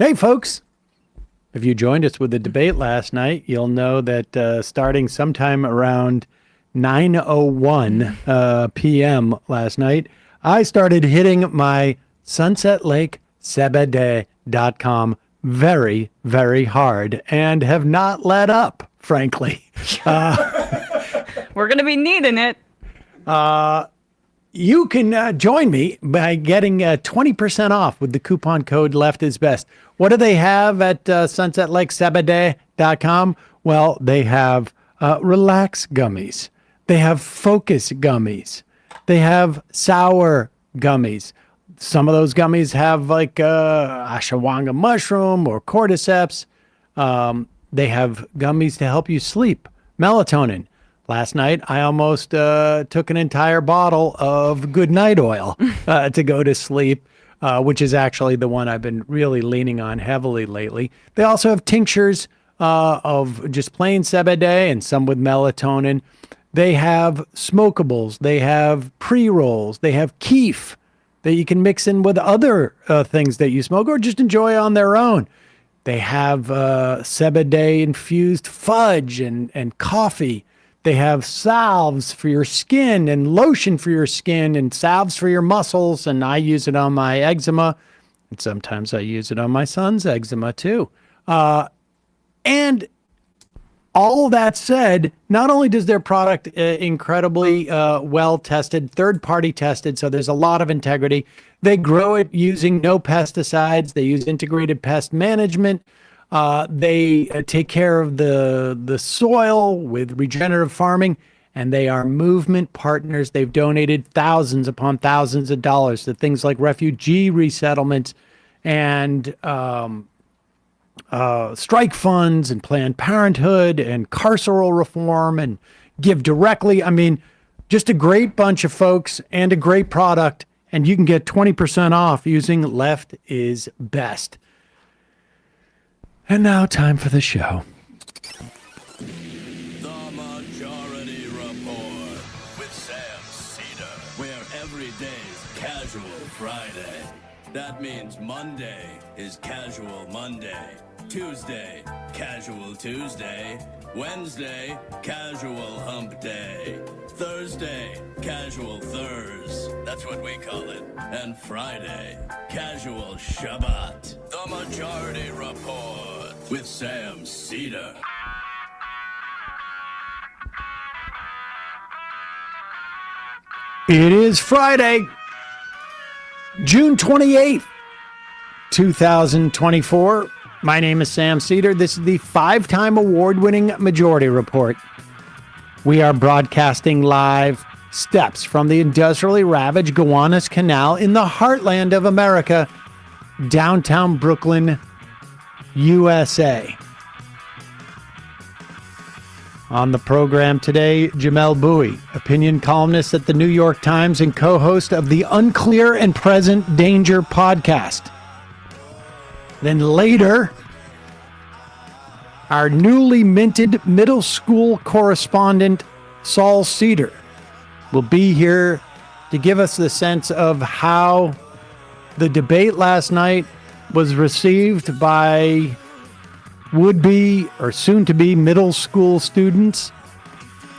Hey, folks. If you joined us with the debate last night, you'll know that starting sometime around 9:01 p.m. last night, I started hitting my Sunset Lake Sebede.com very, very hard and have not let up, frankly. We're going to be needing it. You can join me by getting 20% off with the coupon code Left is Best. What do they have at sunsetlakesebede.com? Well, they have relax gummies. They have focus gummies. They have sour gummies. Some of those gummies have like ashwagandha mushroom or cordyceps. They have gummies to help you sleep. Melatonin. Last night, I almost took an entire bottle of good night oil to go to sleep, which is actually the one I've been really leaning on heavily lately. They also have tinctures of just plain CBD and some with melatonin. They have smokables. They have pre-rolls. They have keef that you can mix in with other things that you smoke or just enjoy on their own. They have CBD-infused fudge and coffee. They have salves for your skin and lotion for your skin and salves for your muscles. And I use it on my eczema. And sometimes I use it on my son's eczema too. And all that said, not only does their product incredibly well tested, third-party tested, so there's a lot of integrity. They grow it using no pesticides. They use integrated pest management. They take care of the soil with regenerative farming, and they are movement partners. They've donated thousands upon thousands of dollars to things like refugee resettlements and strike funds and Planned Parenthood and carceral reform and Give Directly. I mean, just a great bunch of folks and a great product, and you can get 20% off using Left is Best. And now, time for the show. The Majority Report with Sam Seder, where every day's Casual Friday. That means Monday is Casual Monday, Tuesday, Casual Tuesday, Wednesday, Casual Hump Day, Thursday, Casual Thurs, that's what we call it, and Friday, Casual Shabbat. The Majority Report with Sam Seder. It is Friday, June 28th, 2024. My name is Sam Seder. This is the 5-time award-winning Majority Report. We are broadcasting live steps from the industrially ravaged Gowanus Canal in the heartland of America, downtown Brooklyn, USA. On the program today, Jamelle Bouie, opinion columnist at the New York Times and co-host of the Unclear and Present Danger podcast. Then later, our newly minted middle school correspondent, Saul Seder, will be here to give us the sense of how the debate last night was received by would-be or soon-to-be middle school students.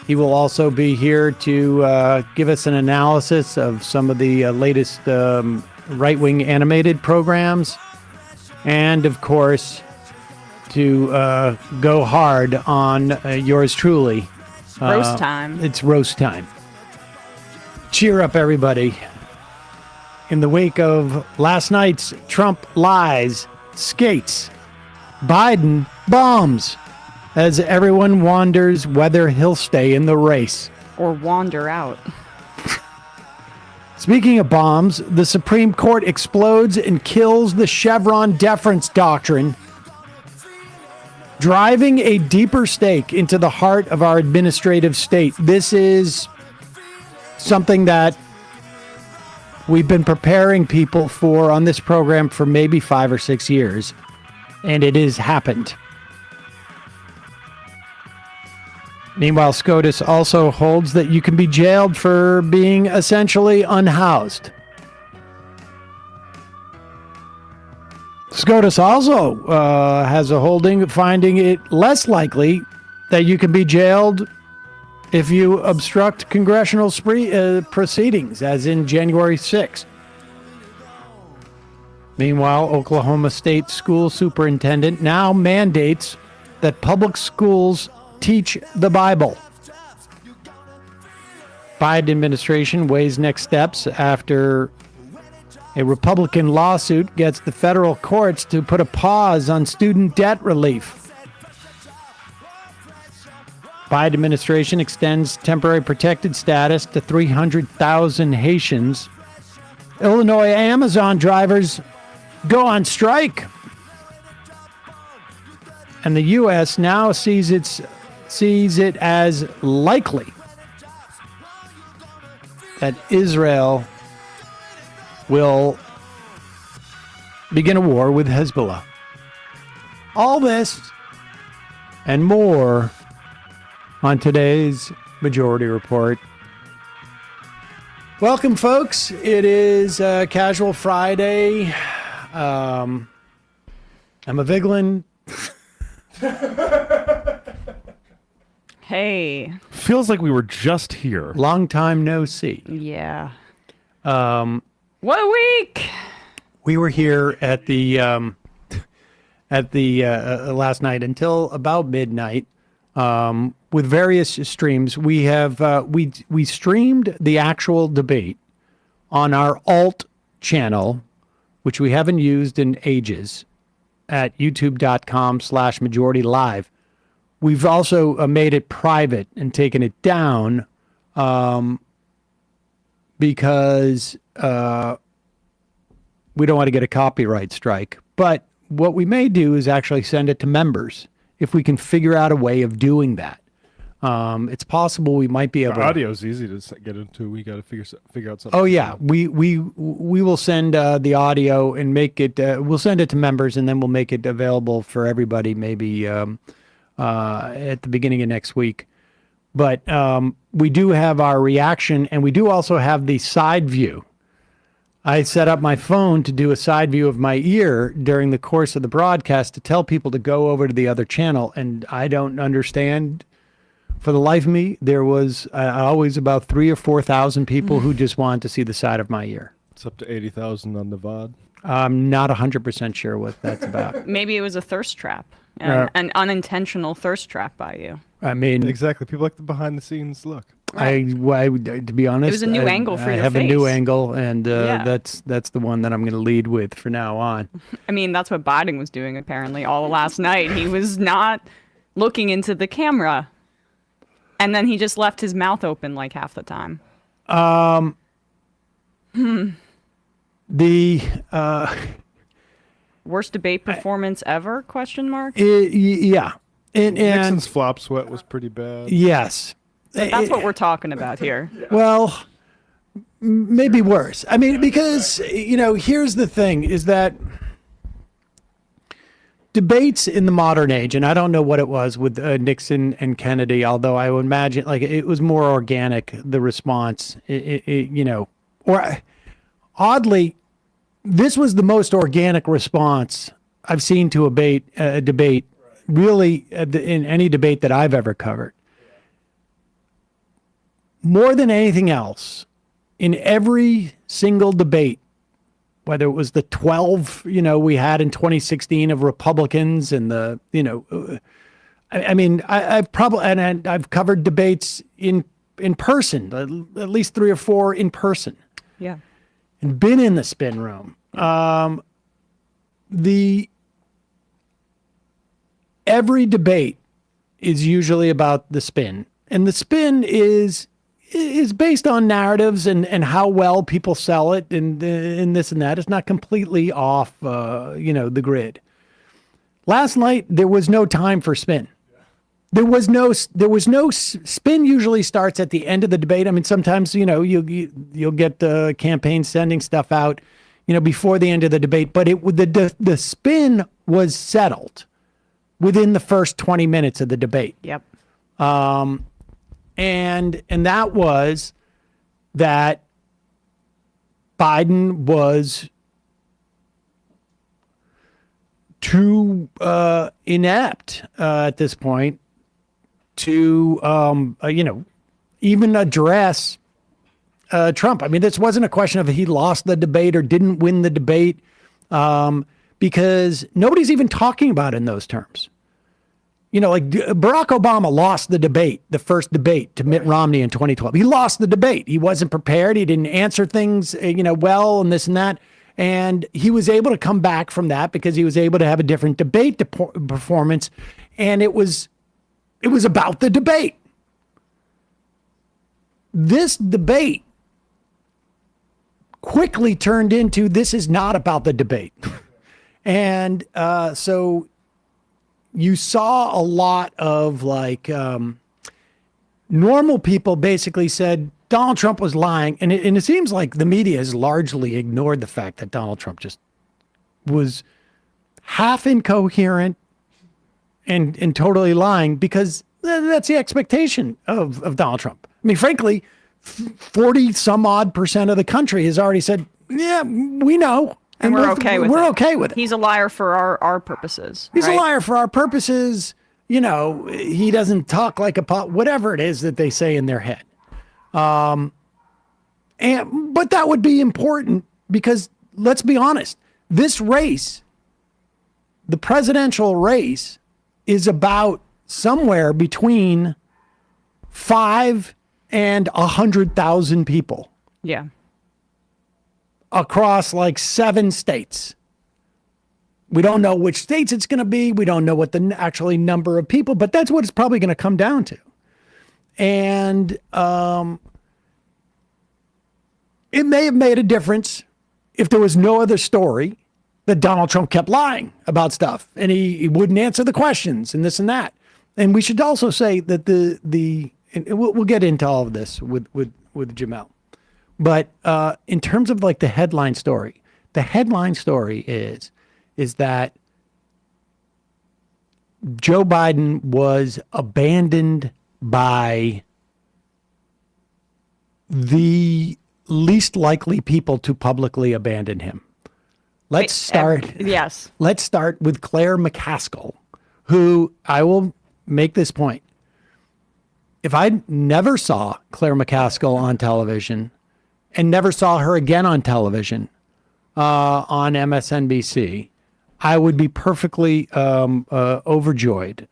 He will also be here to give us an analysis of some of the latest right-wing animated programs. And, of course, to go hard on yours truly. Roast time. It's roast time. Cheer up, everybody. In the wake of last night's Trump lies, skates, Biden bombs, as everyone wonders whether he'll stay in the race. Or wander out. Speaking of bombs, the Supreme Court explodes and kills the Chevron deference doctrine, driving a deeper stake into the heart of our administrative state. This is something that we've been preparing people for on this program for maybe 5 or 6 years, and it has happened. Meanwhile, SCOTUS also holds that you can be jailed for being essentially unhoused. SCOTUS also has a holding finding it less likely that you can be jailed if you obstruct congressional proceedings, as in January 6th. Meanwhile, Oklahoma State school superintendent now mandates that public schools teach the Bible. Biden administration weighs next steps after a Republican lawsuit gets the federal courts to put a pause on student debt relief. Biden administration extends temporary protected status to 300,000 Haitians. Illinois Amazon drivers go on strike. And the U.S. now sees it as likely that Israel will begin a war with Hezbollah. All this and more on today's Majority Report. Welcome, folks. It is Casual Friday. Emma Vigeland. Hey. Feels like we were just here. Long time no see. Yeah. What a week! We were here at the last night until about midnight with various streams. We have we streamed the actual debate on our alt channel, which we haven't used in ages, at youtube.com/majority live. We've also made it private and taken it down because we don't want to get a copyright strike. But what we may do is actually send it to members if we can figure out a way of doing that. It's possible we might be able to. Audio's easy to get into. We got to figure out something. Oh yeah, we will send the audio and make it. We'll send it to members and then we'll make it available for everybody. Maybe at the beginning of next week. But we do have our reaction, and we do also have the side view. I set up my phone to do a side view of my ear during the course of the broadcast to tell people to go over to the other channel, and I don't understand. For the life of me, there was always about 3,000 or 4,000 people who just wanted to see the side of my ear. It's up to 80,000 on the VOD. I'm not 100% sure what that's about. Maybe it was a thirst trap. An unintentional thirst trap by you. I mean, Exactly. People like the behind the scenes look. I to be honest, It was a new angle for I your have a new face. angle, and Yeah. that's the one that I'm going to lead with for now on. I mean, that's what Biden was doing apparently all last night. He was not looking into the camera. And then he just left his mouth open like half the time. The Worst debate performance ever? Question mark. yeah, and Nixon's flop sweat was pretty bad. yes, That's what we're talking about here. well, maybe worse. I mean, because here's the thing: is that debates in the modern age, and I don't know what it was with Nixon and Kennedy, although I would imagine like it was more organic, the response, or oddly, this was the most organic response I've seen to a debate, really, in any debate that I've ever covered. More than anything else, in every single debate, whether it was the 12, we had in 2016 of Republicans and I've covered debates in person, at least 3 or 4 in person, Yeah. and been in the spin room. Every debate is usually about the spin, and the spin is based on narratives and how well people sell it and this and that. It's not completely off, the grid. Last night, there was no time for spin. There was no spin. Usually starts at the end of the debate. I mean, sometimes, you'll get the campaign sending stuff out, before the end of the debate, but the spin was settled within the first 20 minutes of the debate. Yep. And that was that Biden was too inept at this point to, even address Trump. I mean, this wasn't a question of he lost the debate or didn't win the debate, because nobody's even talking about it in those terms. Like Barack Obama lost the debate, the first debate to Mitt Romney in 2012. He lost the debate. He wasn't prepared. He didn't answer things, well, and this and that. And he was able to come back from that because he was able to have a different debate performance. And it was about the debate. This debate quickly turned into, this is not about the debate. And so you saw a lot of normal people basically said Donald Trump was lying. And it seems like the media has largely ignored the fact that Donald Trump just was half incoherent and totally lying, because that's the expectation of Donald Trump. I mean, frankly, 40 some odd % of the country has already said, yeah, we know. And we're okay with it. We're okay with it. He's a liar for our purposes. He's right? a liar for our purposes. He doesn't talk like a whatever it is that they say in their head. But that would be important because, let's be honest, this race, the presidential race, is about somewhere between 5 and 100,000 people. Yeah. Across 7 states. We don't know which states it's going to be. We don't know what the actually number of people, but that's what it's probably going to come down to. And it may have made a difference if there was no other story that Donald Trump kept lying about stuff and he wouldn't answer the questions and this and that. And we should also say that and we'll get into all of this with Jamelle. But in terms of the headline story is that Joe Biden was abandoned by the least likely people to publicly abandon him. Let's start with Claire McCaskill, who, I will make this point. If I never saw Claire McCaskill on television and never saw her again on television on MSNBC, I would be perfectly overjoyed.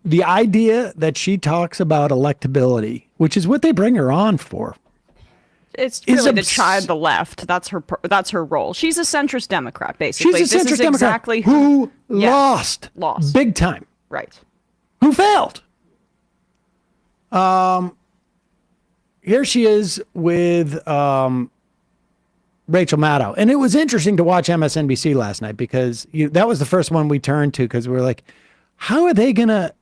The idea that she talks about electability, which is what they bring her on for, it's really to chide the left. That's her role. She's a centrist Democrat, basically. She's a centrist Democrat exactly who lost big time. Right. Who failed. Here she is with Rachel Maddow. And it was interesting to watch MSNBC last night because that was the first one we turned to, because we were like, how are they going to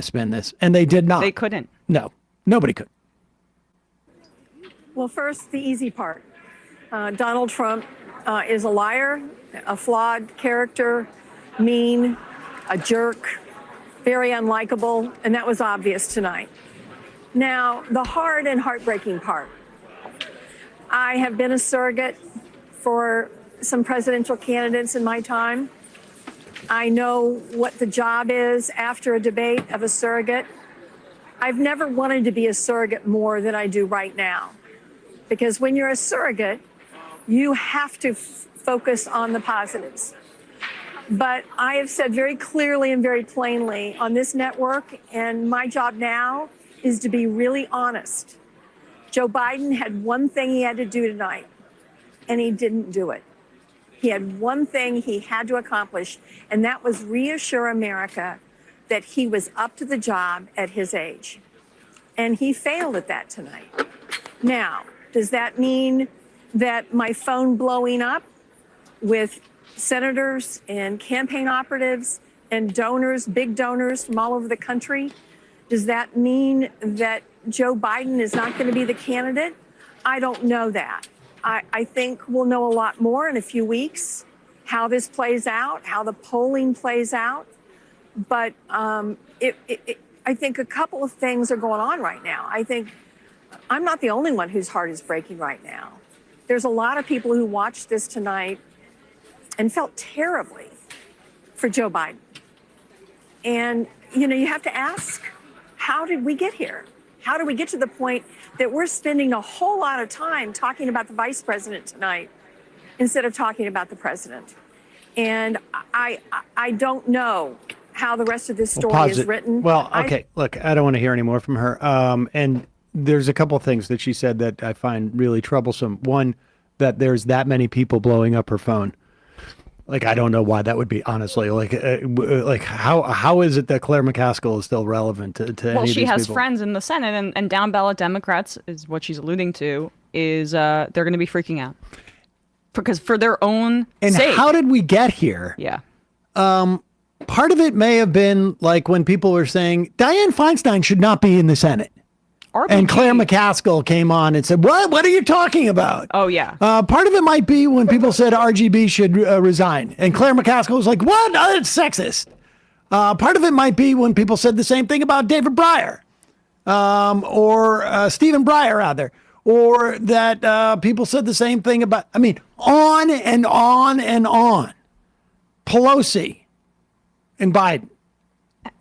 spin this? And they did not. They couldn't. No, nobody could. Well, first, the easy part. Donald Trump is a liar, a flawed character, mean, a jerk, very unlikable, and that was obvious tonight. Now, the hard and heartbreaking part. I have been a surrogate for some presidential candidates in my time. I know what the job is after a debate of a surrogate. I've never wanted to be a surrogate more than I do right now. Because when you're a surrogate, you have to focus on the positives. But I have said very clearly and very plainly on this network, and my job now is to be really honest. Joe Biden had one thing he had to do tonight, and he didn't do it. He had one thing he had to accomplish, and that was reassure America that he was up to the job at his age. And he failed at that tonight. Now, does that mean that my phone blowing up with senators and campaign operatives and donors, big donors from all over the country, does that mean that Joe Biden is not going to be the candidate? I don't know that. I think we'll know a lot more in a few weeks, how this plays out, how the polling plays out. But I think a couple of things are going on right now. I think I'm not the only one whose heart is breaking right now. There's a lot of people who watched this tonight and felt terribly for Joe Biden. And, you have to ask, how did we get here? How did we get to the point that we're spending a whole lot of time talking about the vice president tonight instead of talking about the president? And I don't know how the rest of this story is written. Well, okay, look, I don't want to hear any more from her. And there's a couple things that she said that I find really troublesome. One, that there's that many people blowing up her phone. Like, I don't know why that would be, honestly. Like how is it that Claire McCaskill is still relevant to any of Well, these she has people? friends in the Senate, and down ballot Democrats is what she's alluding to. Is they're going to be freaking out because for their own And sake. how did we get here? Yeah. Part of it may have been like when people were saying Dianne Feinstein should not be in the Senate. And Claire McCaskill came on and said, what are you talking about? Oh, yeah. Part of it might be when people said RGB should resign. And Claire McCaskill was like, what? Oh, it's sexist. Part of it might be when people said the same thing about David Breyer. Or Stephen Breyer, rather. Or that people said the same thing about, on and on and on. Pelosi and Biden.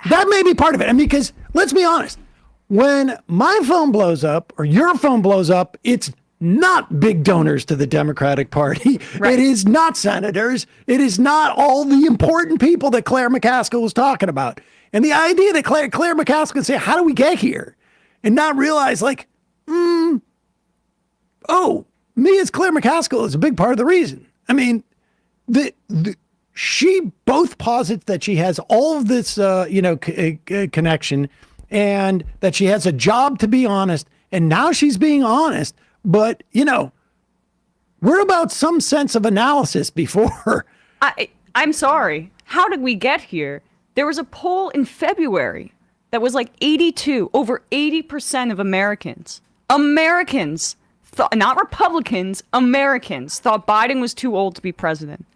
That may be part of it. Because let's be honest. When my phone blows up or your phone blows up, it's not big donors to the Democratic Party. Right. It is not senators. It is not all the important people that Claire McCaskill was talking about. And the idea that Claire McCaskill can say, how do we get here? And not realize like, me as Claire McCaskill is a big part of the reason. She both posits that she has all of this, connection and that she has a job to be honest. And now she's being honest. But, we're about some sense of analysis before. I'm sorry. How did we get here? There was a poll in February that was like over 80% of Americans, not Republicans, Americans thought Biden was too old to be president.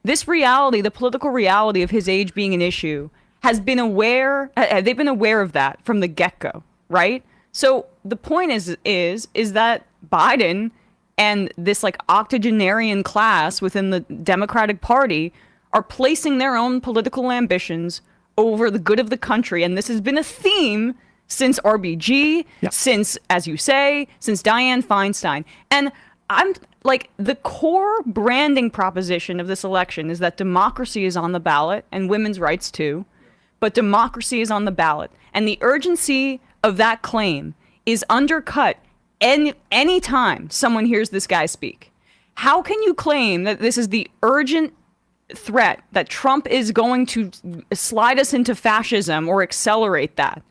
This reality, the political reality of his age being an issue, they've been aware of that from the get-go, right? So the point is that Biden and this like octogenarian class within the Democratic Party are placing their own political ambitions over the good of the country. And this has been a theme since RBG, since, as you say, since Dianne Feinstein. And I'm like, the core branding proposition of this election is that democracy is on the ballot and women's rights too. But democracy is on the ballot. And the urgency of that claim is undercut any time someone hears this guy speak. How can you claim that this is the urgent threat that Trump is going to slide us into fascism or accelerate that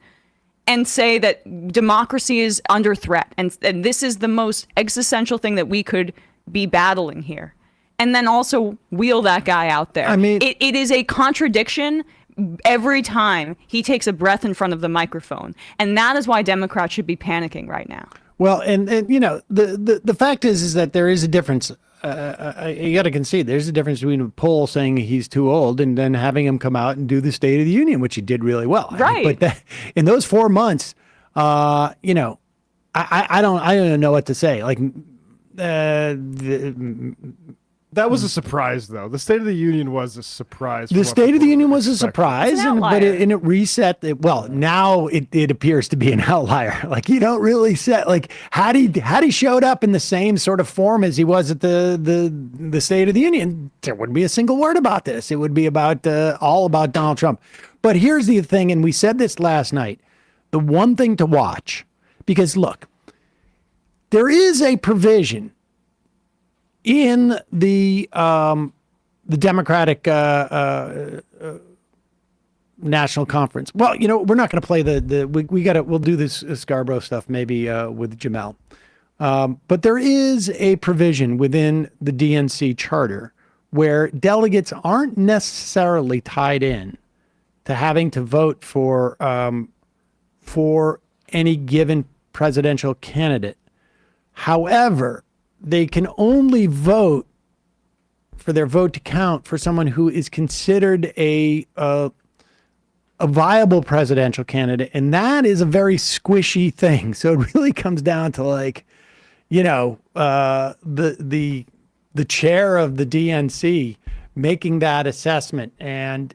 and say that democracy is under threat and this is the most existential thing that we could be battling here? And then also wheel that guy out there. It is a contradiction every time he takes a breath in front of the microphone. And that is why Democrats should be panicking right now. Well, and the fact is that there is a difference. You got to concede there's a difference between a poll saying he's too old and then having him come out and do the State of the Union, which he did really well. Right. But in those 4 months, I don't know what to say. Like, that was a surprise, though. The State of the Union was a surprise. The State of the Union was a surprise, It's an but outlier. it reset. Now it appears to be an outlier. Like, you don't really set, like, had he showed up in the same sort of form as he was at the State of the Union, there wouldn't be a single word about this. It would be about all about Donald Trump. But here's the thing, and we said this last night, the one thing to watch, because look, there is a provision in the Democratic National Conference. Well, we're not going to play we'll do this Scarborough stuff maybe with Jamelle. But there is a provision within the DNC charter where delegates aren't necessarily tied in to having to vote for any given presidential candidate. However, they can only vote for their vote to count for someone who is considered a viable presidential candidate. And that is a very squishy thing. So it really comes down to like, the chair of the DNC making that assessment. And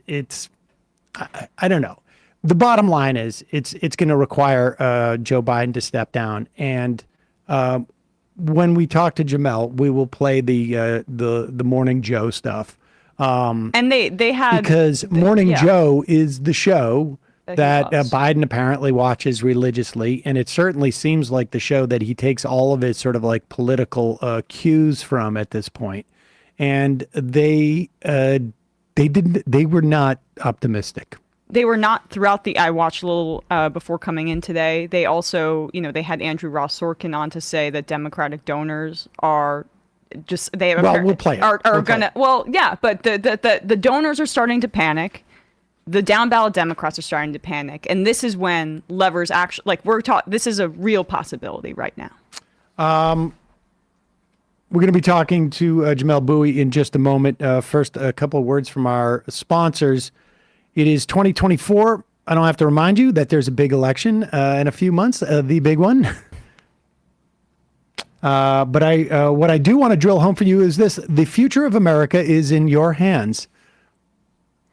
I don't know. The bottom line is it's going to require Joe Biden to step down. And when we talk to Jamelle, we will play the Morning Joe stuff. And they had Because Morning Joe is the show that loves. Biden apparently watches religiously, and it certainly seems like the show that he takes all of his sort of like political cues from at this point. And they were not optimistic. They were not throughout the. I watched a little before coming in today. They also, they had Andrew Ross Sorkin on to say that Democratic donors are just they have we'll play it. Are We'll gonna play it. yeah, but the donors are starting to panic. The down ballot Democrats are starting to panic, and this is when levers actually this is a real possibility right now. We're going to be talking to Jamelle Bouie in just a moment. First, a couple of words from our sponsors. It is 2024. I don't have to remind you that there's a big election in a few months, the big one. But what I do want to drill home for you is this: the future of America is in your hands.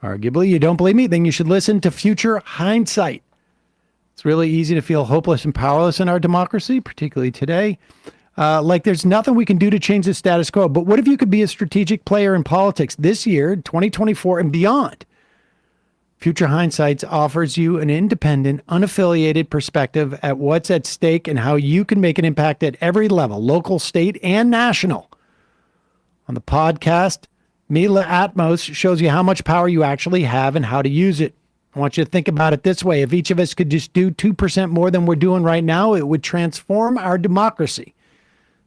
Arguably, you don't believe me? Then you should listen to Future Hindsight. It's really easy to feel hopeless and powerless in our democracy, particularly today. Like there's nothing we can do to change the status quo. But what if you could be a strategic player in politics this year, 2024 and beyond? Future Hindsight offers you an independent, unaffiliated perspective at what's at stake and how you can make an impact at every level, local, state, and national. On the podcast, Mila Atmos shows you how much power you actually have and how to use it. I want you to think about it this way. If each of us could just do 2% more than we're doing right now, it would transform our democracy.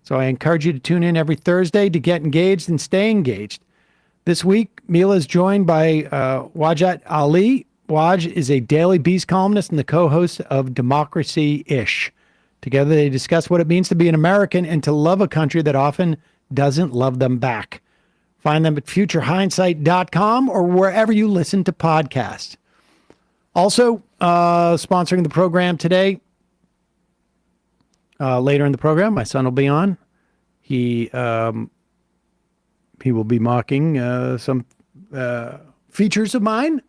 So I encourage you to tune in every Thursday to get engaged and stay engaged. This week, Mila is joined by Wajat Ali. Waj is a Daily Beast columnist and the co-host of Democracy-ish. Together, they discuss what it means to be an American and to love a country that often doesn't love them back. Find them at futurehindsight.com or wherever you listen to podcasts. Also, sponsoring the program today, later in the program, my son will be on. He will be mocking some features of mine.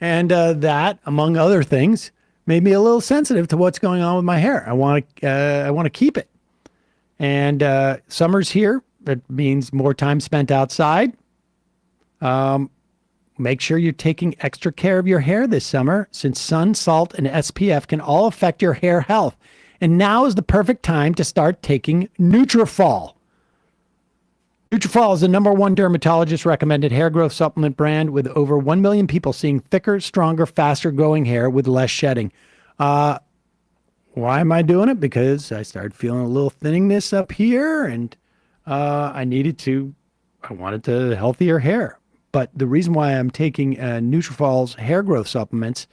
And that, among other things, made me a little sensitive to what's going on with my hair. I want to keep it. And summer's here. That means more time spent outside. Make sure you're taking extra care of your hair this summer, since sun, salt, and SPF can all affect your hair health. And now is the perfect time to start taking Nutrafol. Nutrafol is the #1 dermatologist-recommended hair growth supplement brand with over 1 million people seeing thicker, stronger, faster-growing hair with less shedding. Why am I doing it? Because I started feeling a little thinningness up here, and I wanted to healthier hair. But the reason why I'm taking Nutrafol's hair growth supplements,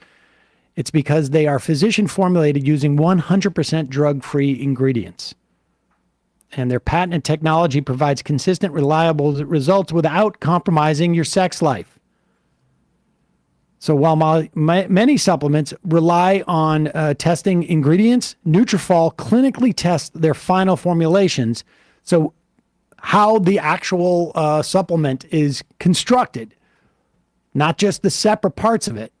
it's because they are physician formulated using 100% drug-free ingredients. And their patented technology provides consistent, reliable results without compromising your sex life. So while many supplements rely on testing ingredients, Nutrafol clinically tests their final formulations. So how the actual supplement is constructed, not just the separate parts of it.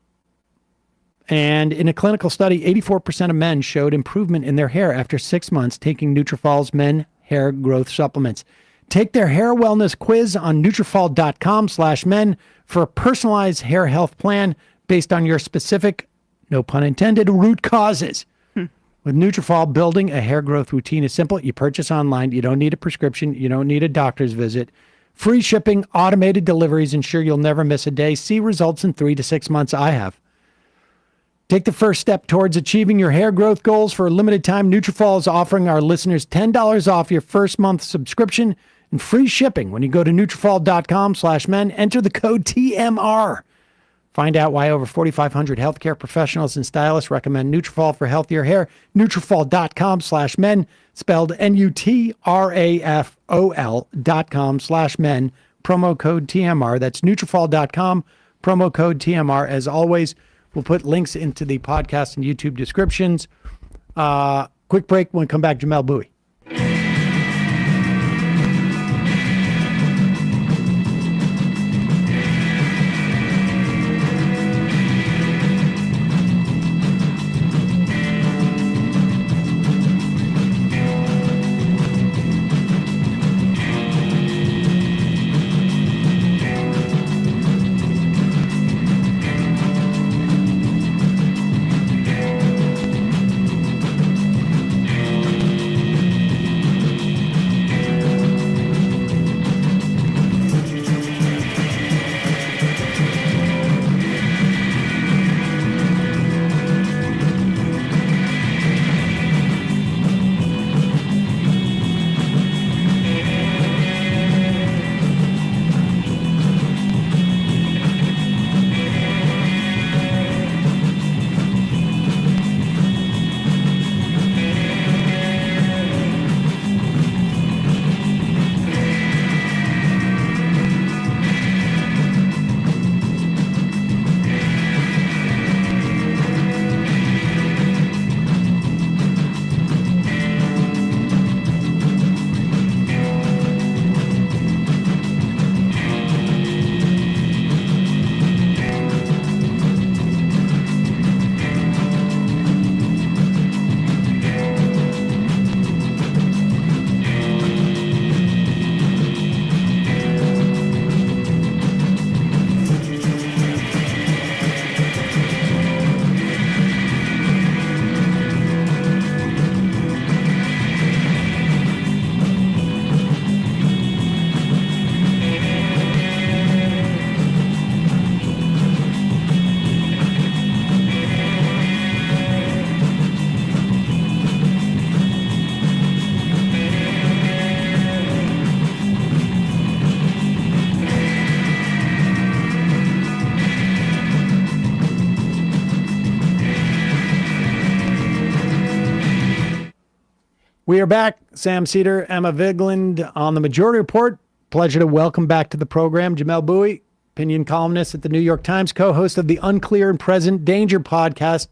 And in a clinical study, 84% of men showed improvement in their hair after 6 months taking Nutrafol's men hair growth supplements. Take their hair wellness quiz on Nutrafol.com/men for a personalized hair health plan based on your specific, no pun intended, root causes. With Nutrafol, building a hair growth routine is simple. You purchase online. You don't need a prescription. You don't need a doctor's visit. Free shipping, automated deliveries ensure you'll never miss a day. See results in 3 to 6 months. I have. Take the first step towards achieving your hair growth goals. For a limited time, Nutrafol is offering our listeners $10 off your first month subscription and free shipping when you go to Nutrafol.com/men. Enter the code TMR. Find out why over 4,500 healthcare professionals and stylists recommend Nutrafol for healthier hair. Nutrafol.com/men, spelled Nutrafol.com/men. Promo code TMR. That's Nutrafol.com. Promo code TMR. As always, we'll put links into the podcast and YouTube descriptions. Quick break. When we come back, Jamelle Bouie. We are back. Sam Seder, Emma Vigland on the Majority Report. Pleasure to welcome back to the program Jamelle Bouie, opinion columnist at the New York Times, co-host of the Unclear and Present Danger podcast.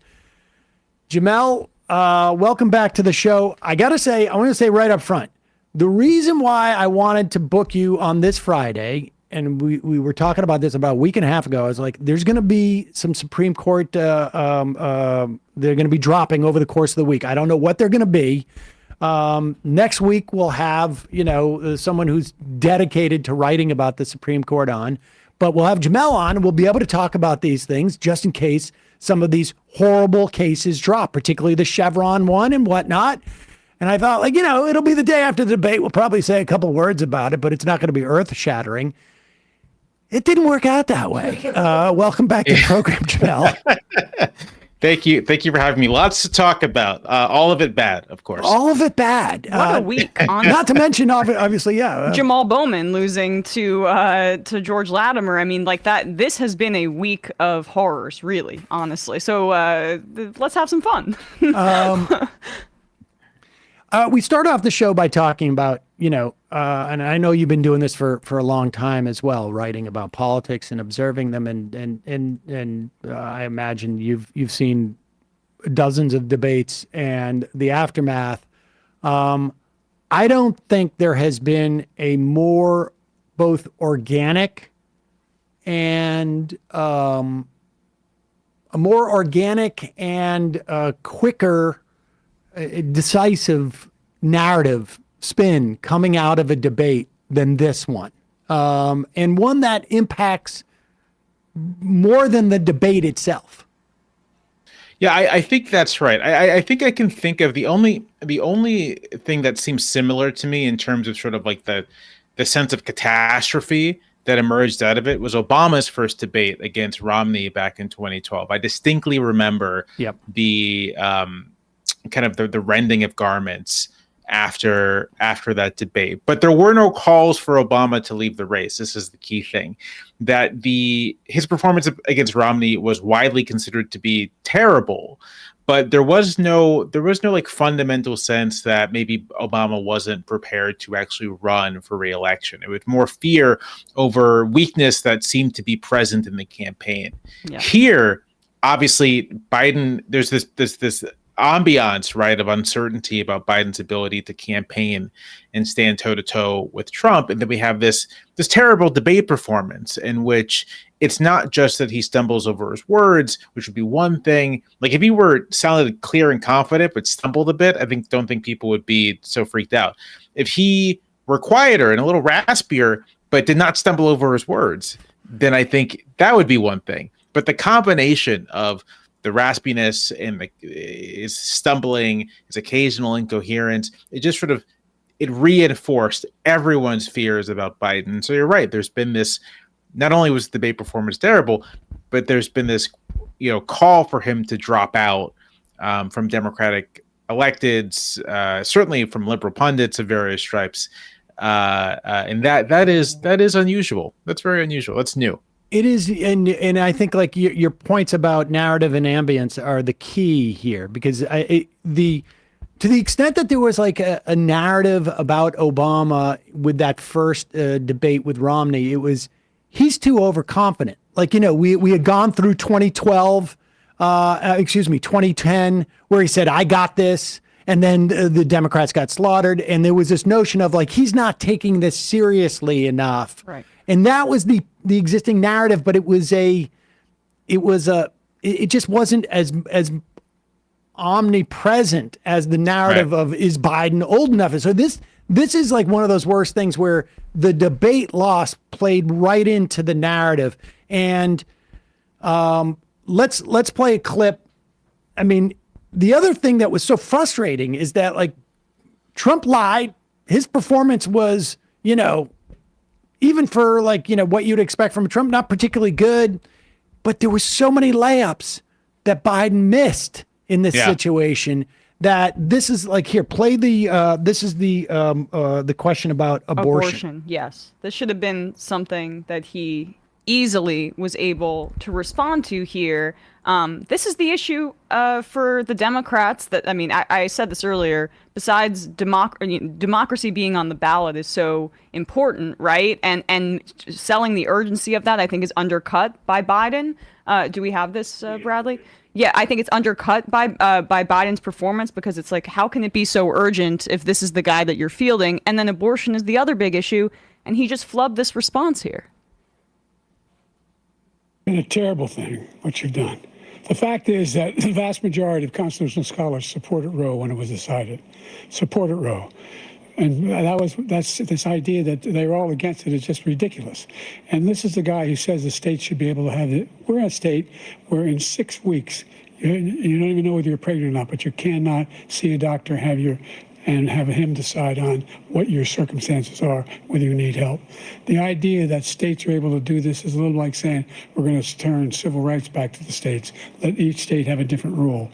Jamelle, welcome back to the show. I want to say right up front, the reason why I wanted to book you on this Friday, and we were talking about this about a week and a half ago, I was like, there's going to be some Supreme Court, they're going to be dropping over the course of the week. I don't know what they're going to be. Next week we'll have, someone who's dedicated to writing about the Supreme Court on, but we'll have Jamelle on and we'll be able to talk about these things just in case some of these horrible cases drop, particularly the Chevron one and whatnot. And I thought, it'll be the day after the debate. We'll probably say a couple words about it, but it's not going to be earth shattering. It didn't work out that way. Welcome back to the program, Jamelle. Thank you for having me. Lots to talk about. All of it bad, of course. All of it bad. What a week. Not to mention, obviously, Jamal Bowman losing to George Latimer. I mean, like that. This has been a week of horrors, really, honestly. So let's have some fun. We start off the show by talking about, and I know you've been doing this for a long time as well, writing about politics and observing them, and I imagine you've seen dozens of debates and the aftermath. I don't think there has been a more both organic and quicker, decisive narrative spin coming out of a debate than this one. And one that impacts more than the debate itself. Yeah, I think that's right. I think I can think of the only thing that seems similar to me in terms of sort of like the sense of catastrophe that emerged out of it was Obama's first debate against Romney back in 2012. I distinctly remember the kind of the rending of garments after that debate. But there were no calls for Obama to leave the race. This is the key thing, that his performance against Romney was widely considered to be terrible, but there was no like fundamental sense that maybe Obama wasn't prepared to actually run for re-election. It was more fear over weakness that seemed to be present in the campaign. Yeah. Here, obviously, Biden, there's this ambiance, right, of uncertainty about Biden's ability to campaign and stand toe-to-toe with Trump. And then we have this terrible debate performance in which it's not just that he stumbles over his words, which would be one thing. Like if he sounded clear and confident but stumbled a bit, don't think people would be so freaked out. If he were quieter and a little raspier but did not stumble over his words, then I think that would be one thing. But the combination of the raspiness and his stumbling, his occasional incoherence, it reinforced everyone's fears about Biden. So you're right. There's been this, not only was the debate performance terrible, but there's been this, call for him to drop out from Democratic electeds, certainly from liberal pundits of various stripes. And that is unusual. That's very unusual. That's new. It is, and I think like your points about narrative and ambience are the key here, because to the extent that there was like a narrative about Obama with that first debate with Romney, it was he's too overconfident. Like we had gone through 2010, where he said I got this, and then the Democrats got slaughtered, and there was this notion of like he's not taking this seriously enough, right? And that was the existing narrative, but it just wasn't as omnipresent as the narrative of is Biden old enough? So this is like one of those worst things where the debate loss played right into the narrative. And let's play a clip. I mean, the other thing that was so frustrating is that like Trump lied. His performance was, even for like, what you'd expect from Trump, not particularly good, but there were so many layups that Biden missed in this situation that this is like, here, play this is the question about abortion. Yes. This should have been something that he easily was able to respond to here. This is the issue for the Democrats that, I mean, I said this earlier, besides democracy being on the ballot is so important, right? And selling the urgency of that, I think, is undercut by Biden. Do we have this, Bradley? Yeah, I think it's undercut by Biden's performance, because it's like, how can it be so urgent if this is the guy that you're fielding? And then abortion is the other big issue, and he just flubbed this response here. Been a terrible thing, what you've done. The fact is that the vast majority of constitutional scholars supported Roe when it was decided. Supported Roe. And that's this idea that they're all against it is just ridiculous. And this is the guy who says the state should be able to have it. We're in a state where in 6 weeks, you don't even know whether you're pregnant or not, but you cannot see a doctor, and have him decide on what your circumstances are, whether you need help. The idea that states are able to do this is a little like saying we're going to turn civil rights back to the states, let each state have a different rule.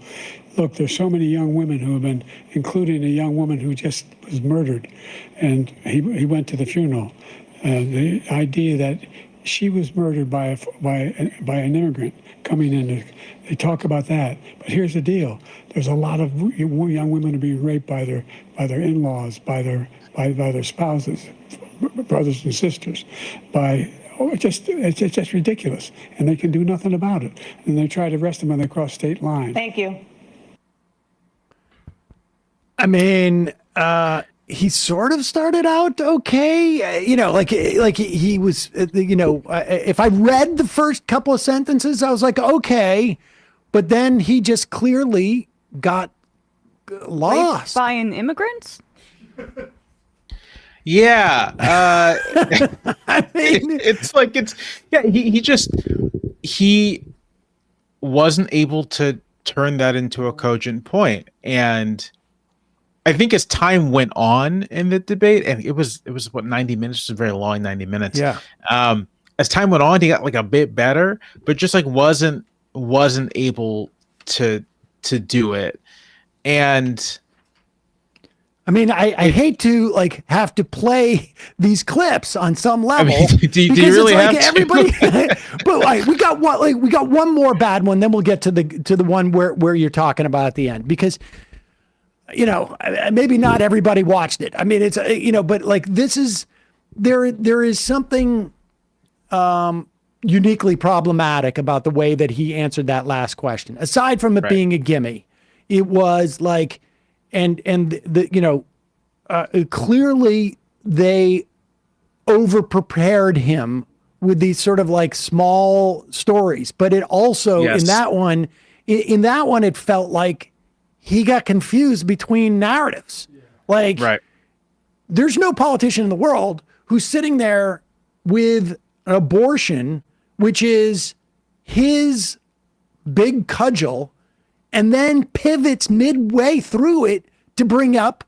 Look, there's so many young women who have been, including a young woman who just was murdered, and he went to the funeral. The idea that she was murdered by an immigrant coming in. They talk about that, but here's the deal: there's a lot of young women are being raped by their in-laws, by their spouses, brothers and sisters, it's just ridiculous, and they can do nothing about it. And they try to arrest them when they cross state lines. Thank you. I mean, he sort of started out okay, like he was, if I read the first couple of sentences, I was like, okay, but then he just clearly got lost. By an immigrant? Yeah. I mean, he wasn't able to turn that into a cogent point. And I think as time went on in the debate, and it was what, 90 minutes, it was a very long 90 minutes. Yeah. As time went on, he got like a bit better, but just like wasn't able to do it. And I mean, I hate to like have to play these clips on some level. I mean, do you really have to? Everybody, but like, we got one more bad one, then we'll get to the one where you're talking about at the end, because maybe not everybody watched it. I mean, it's but like there is something uniquely problematic about the way that he answered that last question. Aside from it being a gimme, it was like, clearly they over-prepared him with these sort of like small stories, but it also in that one, it felt like he got confused between narratives. Like, there's no politician in the world who's sitting there with an abortion, which is his big cudgel, and then pivots midway through it to bring up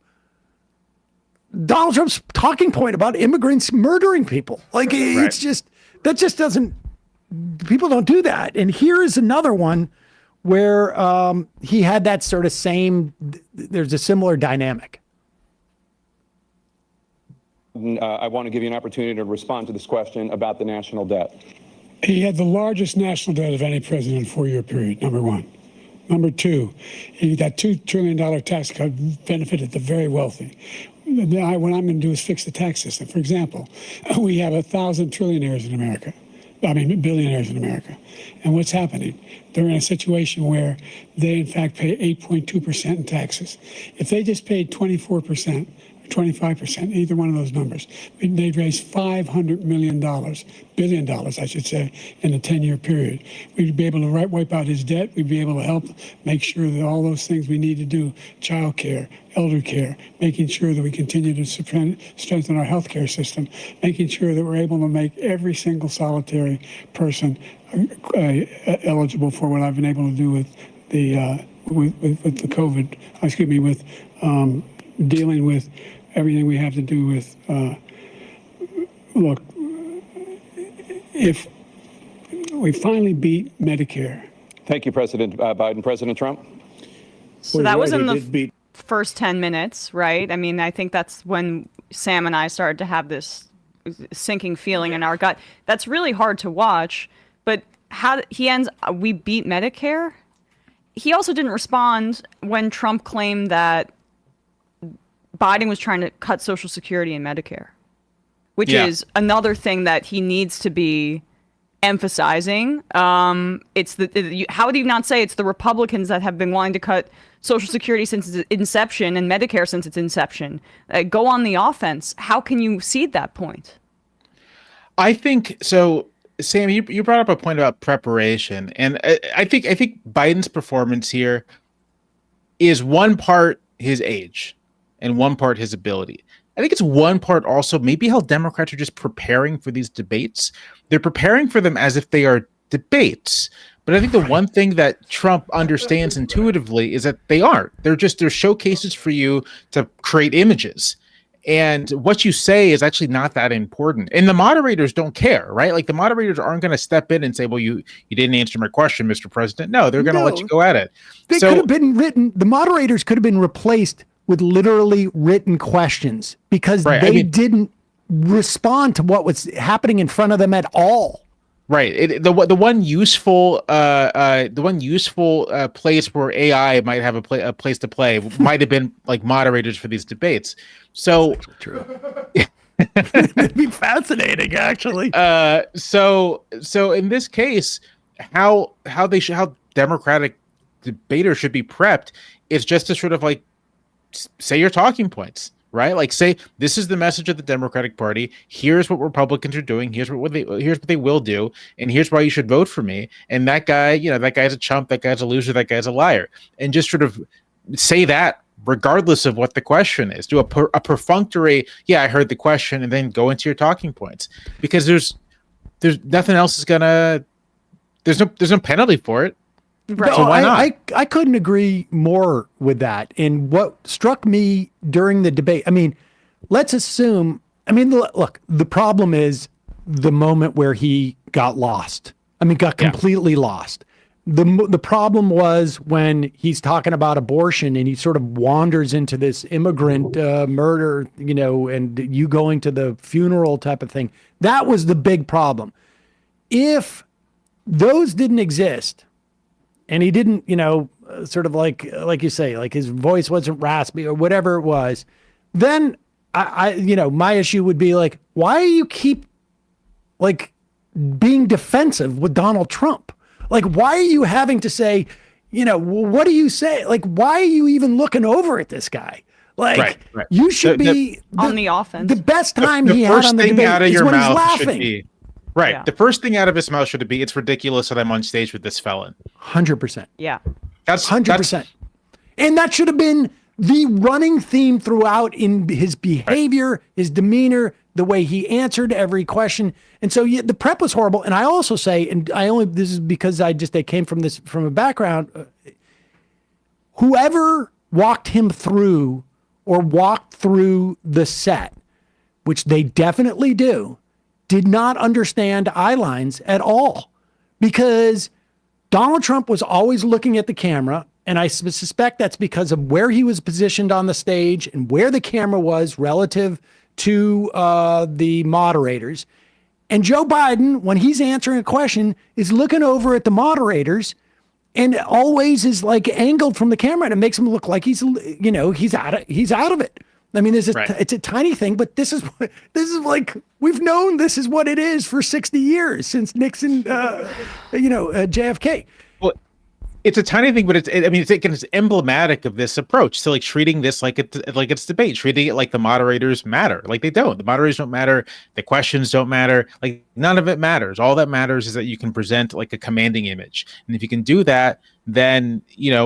Donald Trump's talking point about immigrants murdering people. Like, it's just, that just doesn't, people don't do that. And here is another one where he had that sort of same, there's a similar dynamic. I want to give you an opportunity to respond to this question about the national debt. He had the largest national debt of any president in a 4-year period, number one. Number two, that $2 trillion tax cut benefited the very wealthy. What I'm going to do is fix the tax system. For example, we have 1,000 trillionaires in America. I mean, billionaires in America. And what's happening? They're in a situation where they, in fact, pay 8.2% in taxes. If they just paid 24%, 25%, either one of those numbers, they'd raise $500 billion, I should say, in a 10-year period. We'd be able to wipe out his debt. We'd be able to help make sure that all those things we need to do, child care, elder care, making sure that we continue to strengthen our healthcare system, making sure that we're able to make every single solitary person eligible for what I've been able to do with the with the COVID, with dealing with everything we have to do with, look, if we finally beat Medicare. Thank you, President Biden. President Trump? So that was in the first 10 minutes, right? I mean, I think that's when Sam and I started to have this sinking feeling in our gut. That's really hard to watch. But how he ends, we beat Medicare. He also didn't respond when Trump claimed that Biden was trying to cut Social Security and Medicare, which is another thing that he needs to be emphasizing. It's how would you not say it's the Republicans that have been wanting to cut Social Security since its inception and Medicare since its inception? Go on the offense. How can you cede that point? I think so. Sam, you brought up a point about preparation, and I think Biden's performance here is one part his age and one part his ability. I think it's one part also maybe how Democrats are just preparing for these debates. They're preparing for them as if they are debates. But I think the one thing that Trump understands intuitively is that they aren't. They're showcases for you to create images. And what you say is actually not that important. And the moderators don't care, right? Like the moderators aren't going to step in and say, well, you didn't answer my question, Mr. President. No, they're going to let you go at it. They could have been written. The moderators could have been replaced with literally written questions because they didn't respond to what was happening in front of them at all. Right. The one useful place where AI might have a place to play might have been like moderators for these debates. So true. It'd be fascinating, actually. So in this case, how Democratic debaters should be prepped is just to sort of like say your talking points. Right, like say this is the message of the Democratic Party. Here's what Republicans are doing. Here's what they will do, and here's why you should vote for me. And that guy, that guy's a chump. That guy's a loser. That guy's a liar. And just sort of say that regardless of what the question is. Do a perfunctory, I heard the question, and then go into your talking points because there's nothing else is gonna. There's no penalty for it. Right. So why not? I couldn't agree more with that. And what struck me during the debate, let's assume, look, the problem is the moment where he got lost. Got completely lost. The problem was when he's talking about abortion and he sort of wanders into this immigrant murder, and you going to the funeral type of thing. That was the big problem. If those didn't exist, and he didn't, sort of like you say, like his voice wasn't raspy or whatever it was, then I my issue would be like, why do you keep like being defensive with Donald Trump? Like, why are you having to say, what do you say? Like, why are you even looking over at this guy? Like, right. You should be on the offense. The best time he had on the debate is when he's laughing. Right. Yeah. The first thing out of his mouth should be, it's ridiculous that I'm on stage with this felon. 100%. Yeah. That's 100%. And that should have been the running theme throughout in his behavior, his demeanor, the way he answered every question. And so the prep was horrible. And I also say, this is because I came from a background, whoever walked him through or walked through the set, which they definitely do, did not understand eye lines at all, because Donald Trump was always looking at the camera. And I suspect that's because of where he was positioned on the stage and where the camera was relative to the moderators. And Joe Biden, when he's answering a question, is looking over at the moderators and always is like angled from the camera, and it makes him look like he's out of it. It's a tiny thing, but this is like, we've known this is what it is for 60 years since Nixon, JFK. Well, it's a tiny thing, but it's emblematic of this approach to like treating this like it's debate, treating it like the moderators matter. Like they don't. The moderators don't matter. The questions don't matter. Like none of it matters. All that matters is that you can present like a commanding image, and if you can do that, then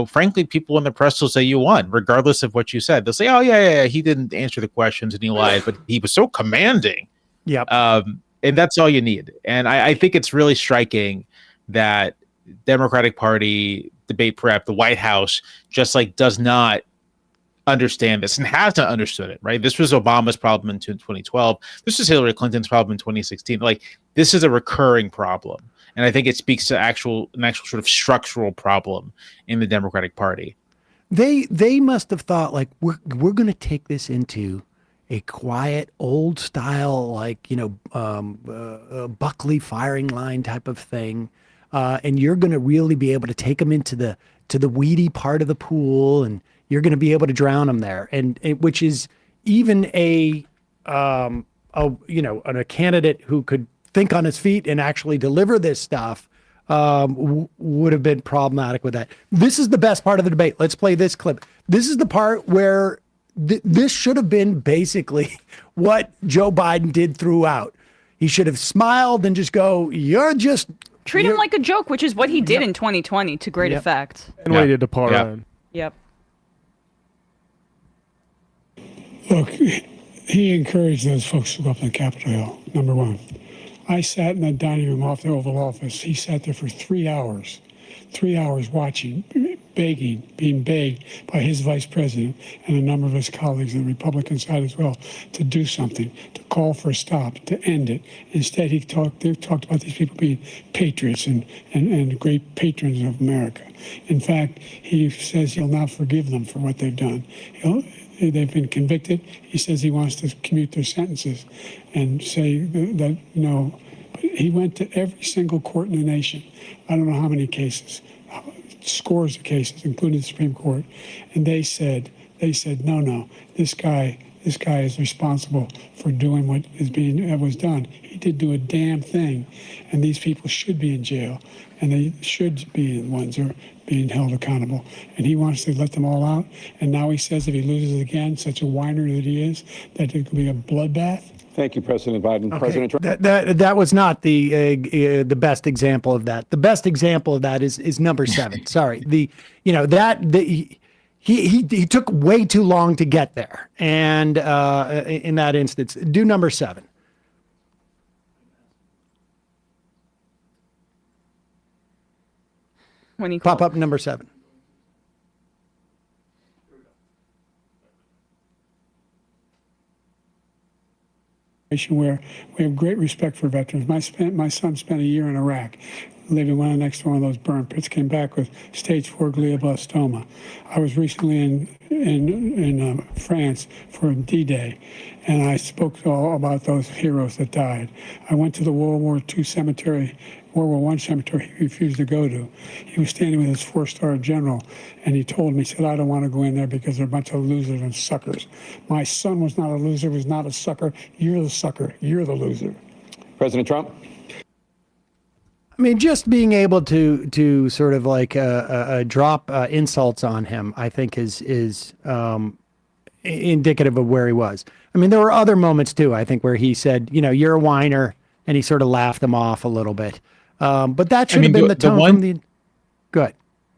frankly, people in the press will say you won, regardless of what you said. They'll say, "Oh yeah, he didn't answer the questions and he lied, but he was so commanding." Yep. And that's all you need. And I think it's really striking that Democratic Party debate prep, the White House, just like does not understand this and hasn't understood it. Right. This was Obama's problem in 2012. This is Hillary Clinton's problem in 2016. Like this is a recurring problem. And I think it speaks to an actual sort of structural problem in the Democratic Party. They must have thought like we're going to take this into a quiet, old style, like, Buckley firing line type of thing. And you're going to really be able to take them into the weedy part of the pool, and you're going to be able to drown them there. And which is even a candidate who could think on his feet and actually deliver this stuff would have been problematic with that. This is the best part of the debate. Let's play this clip. This is the part where this should have been basically what Joe Biden did throughout. He should have smiled and just go, treat him like a joke, which is what he did in 2020 to great effect. And waited to pour in. Yep. Look, he encouraged those folks to go up on Capitol Hill, number one. I sat in the dining room off the Oval Office. He sat there for 3 hours watching, begging, being begged by his vice president and a number of his colleagues on the Republican side as well to do something, to call for a stop, to end it. Instead, they talked about these people being patriots and great patrons of America. In fact, he says he'll not forgive them for what they've done. They've been convicted. He says he wants to commute their sentences and say that he went to every single court in the nation. I don't know how many cases, scores of cases, including the Supreme Court. And they said, no, this guy is responsible for doing what was done. He did do a damn thing. And these people should be in jail. And they should be the ones who are being held accountable. And he wants to let them all out. And now he says if he loses again, such a whiner that he is, that it could be a bloodbath. Thank you, President Biden. Okay. President Trump. That was not the best example of that. The best example of that is number 7. Sorry. He took way too long to get there. And in that instance, do number 7. When he Pop up number 7. Where we have great respect for veterans. My son spent a year in Iraq, living next to one of those burn pits, came back with stage 4 glioblastoma. I was recently in France for D-Day, and I spoke all about those heroes that died. I went to the World War I cemetery he refused to go to. He was standing with his 4-star general, and he told me, he said, I don't want to go in there because they're a bunch of losers and suckers. My son was not a loser, was not a sucker. You're the sucker. You're the loser. President Trump. I mean, just being able to sort of like drop insults on him, I think is indicative of where he was. I mean, there were other moments too, I think, where he said, you're a whiner, and he sort of laughed him off a little bit. But that should have been the tone from the. Good.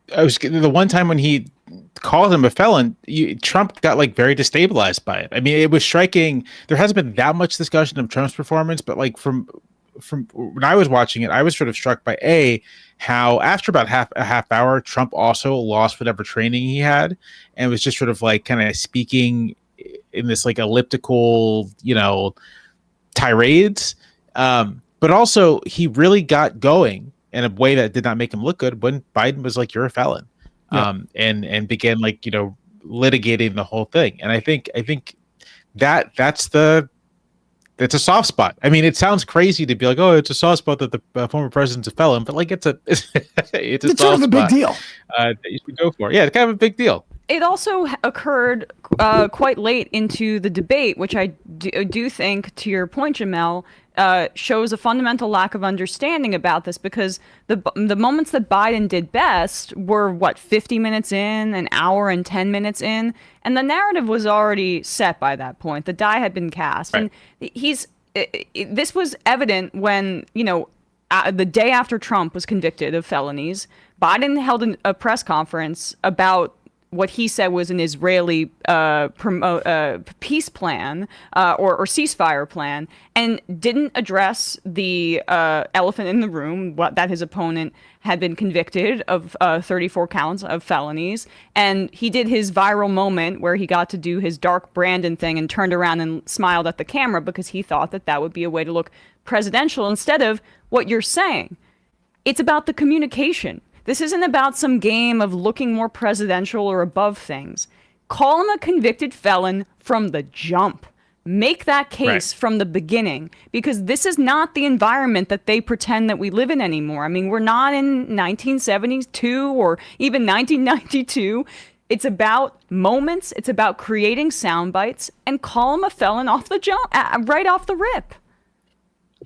The one time when he called him a felon, Trump got like very destabilized by it. I mean, it was striking. There hasn't been that much discussion of Trump's performance, but like from when I was watching it, I was sort of struck by how after about a half hour, Trump also lost whatever training he had and was just sort of like kind of speaking in this like elliptical, tirades. But also he really got going in a way that did not make him look good when Biden was like, you're a felon, and began like, litigating the whole thing. And I think that's a soft spot. I mean, it sounds crazy to be like, oh, it's a soft spot that the former president's a felon, but like it's a soft sort of a big deal that you should go for. Yeah, it's kind of a big deal. It also occurred quite late into the debate, which I do think, to your point, Jamelle, shows a fundamental lack of understanding about this, because the moments that Biden did best were 50 minutes in, an hour and 10 minutes in, and the narrative was already set by that point. The die had been cast, right. And this was evident when the day after Trump was convicted of felonies, Biden held a press conference about what he said was an Israeli peace plan or ceasefire plan, and didn't address the elephant in the room, that his opponent had been convicted of 34 counts of felonies. And he did his viral moment where he got to do his dark Brandon thing and turned around and smiled at the camera because he thought that would be a way to look presidential instead of what you're saying. It's about the communication. This isn't about some game of looking more presidential or above things. Call him a convicted felon from the jump. Make that case from the beginning, because this is not the environment that they pretend that we live in anymore. I mean, we're not in 1972 or even 1992. It's about moments. It's about creating sound bites and call him a felon off the jump, right off the rip.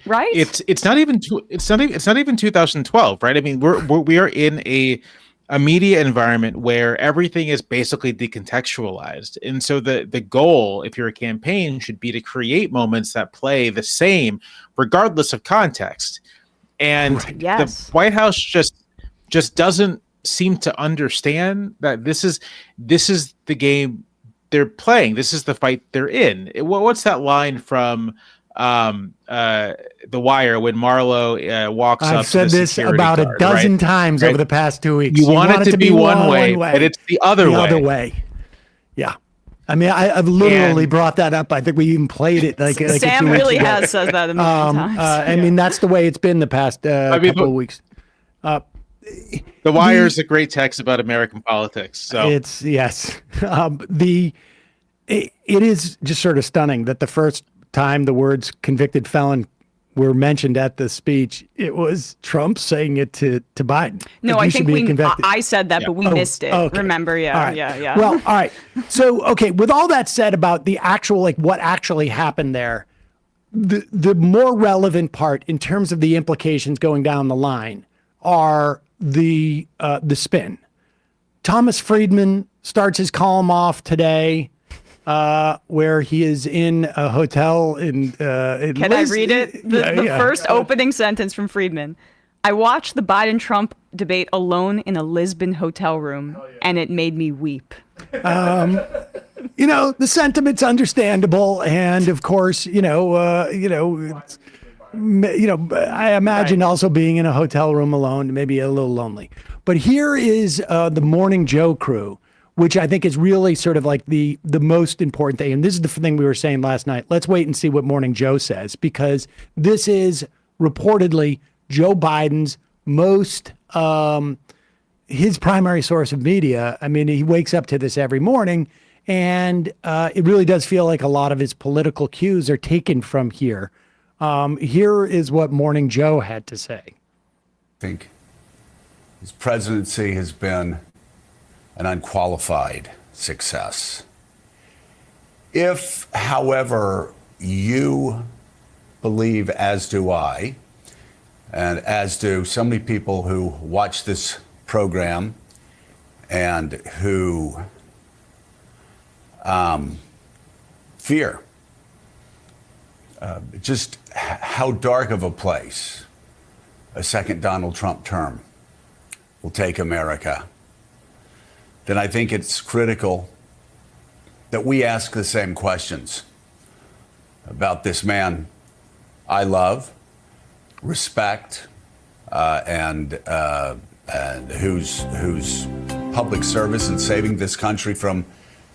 Right? It's not even 2012, right? I mean, we are in a media environment where everything is basically decontextualized. And so the goal, if you're a campaign, should be to create moments that play the same regardless of context. And the White House just doesn't seem to understand that this is the game they're playing. This is the fight they're in. What's that line from The Wire when Marlo walks up? I've said this about a dozen times over the past 2 weeks. You want it to be one way, but it's the other way. Yeah. I mean, I've literally brought that up. I think we even played it. Like Sam really has said that a million times. I mean, that's the way it's been the past couple of weeks. The Wire is a great text about American politics. So it's it is just sort of stunning that the first time the words convicted felon were mentioned at the speech, it was Trump saying it to Biden. No, I think I said that, but we missed it. Okay. Remember? Yeah, right. yeah. Well, all right. So, okay, with all that said about the actual, like what actually happened there, the more relevant part in terms of the implications going down the line are the spin. Thomas Friedman starts his column off today, where he is in a hotel in Can I read it? The first opening sentence from Friedman. I watched the Biden-Trump debate alone in a Lisbon hotel room, and it made me weep. You know, the sentiment's understandable, and of course, I imagine also being in a hotel room alone, maybe a little lonely. But here is the Morning Joe crew, which I think is really sort of like the most important thing. And this is the thing we were saying last night. Let's wait and see what Morning Joe says, because this is reportedly Joe Biden's most, his primary source of media. I mean, he wakes up to this every morning, and it really does feel like a lot of his political cues are taken from here. Here is what Morning Joe had to say. I think his presidency has been an unqualified success. If, however, you believe, as do I, and as do so many people who watch this program and who fear just how dark of a place a second Donald Trump term will take America, then I think it's critical that we ask the same questions about this man I love, respect, and whose public service in saving this country from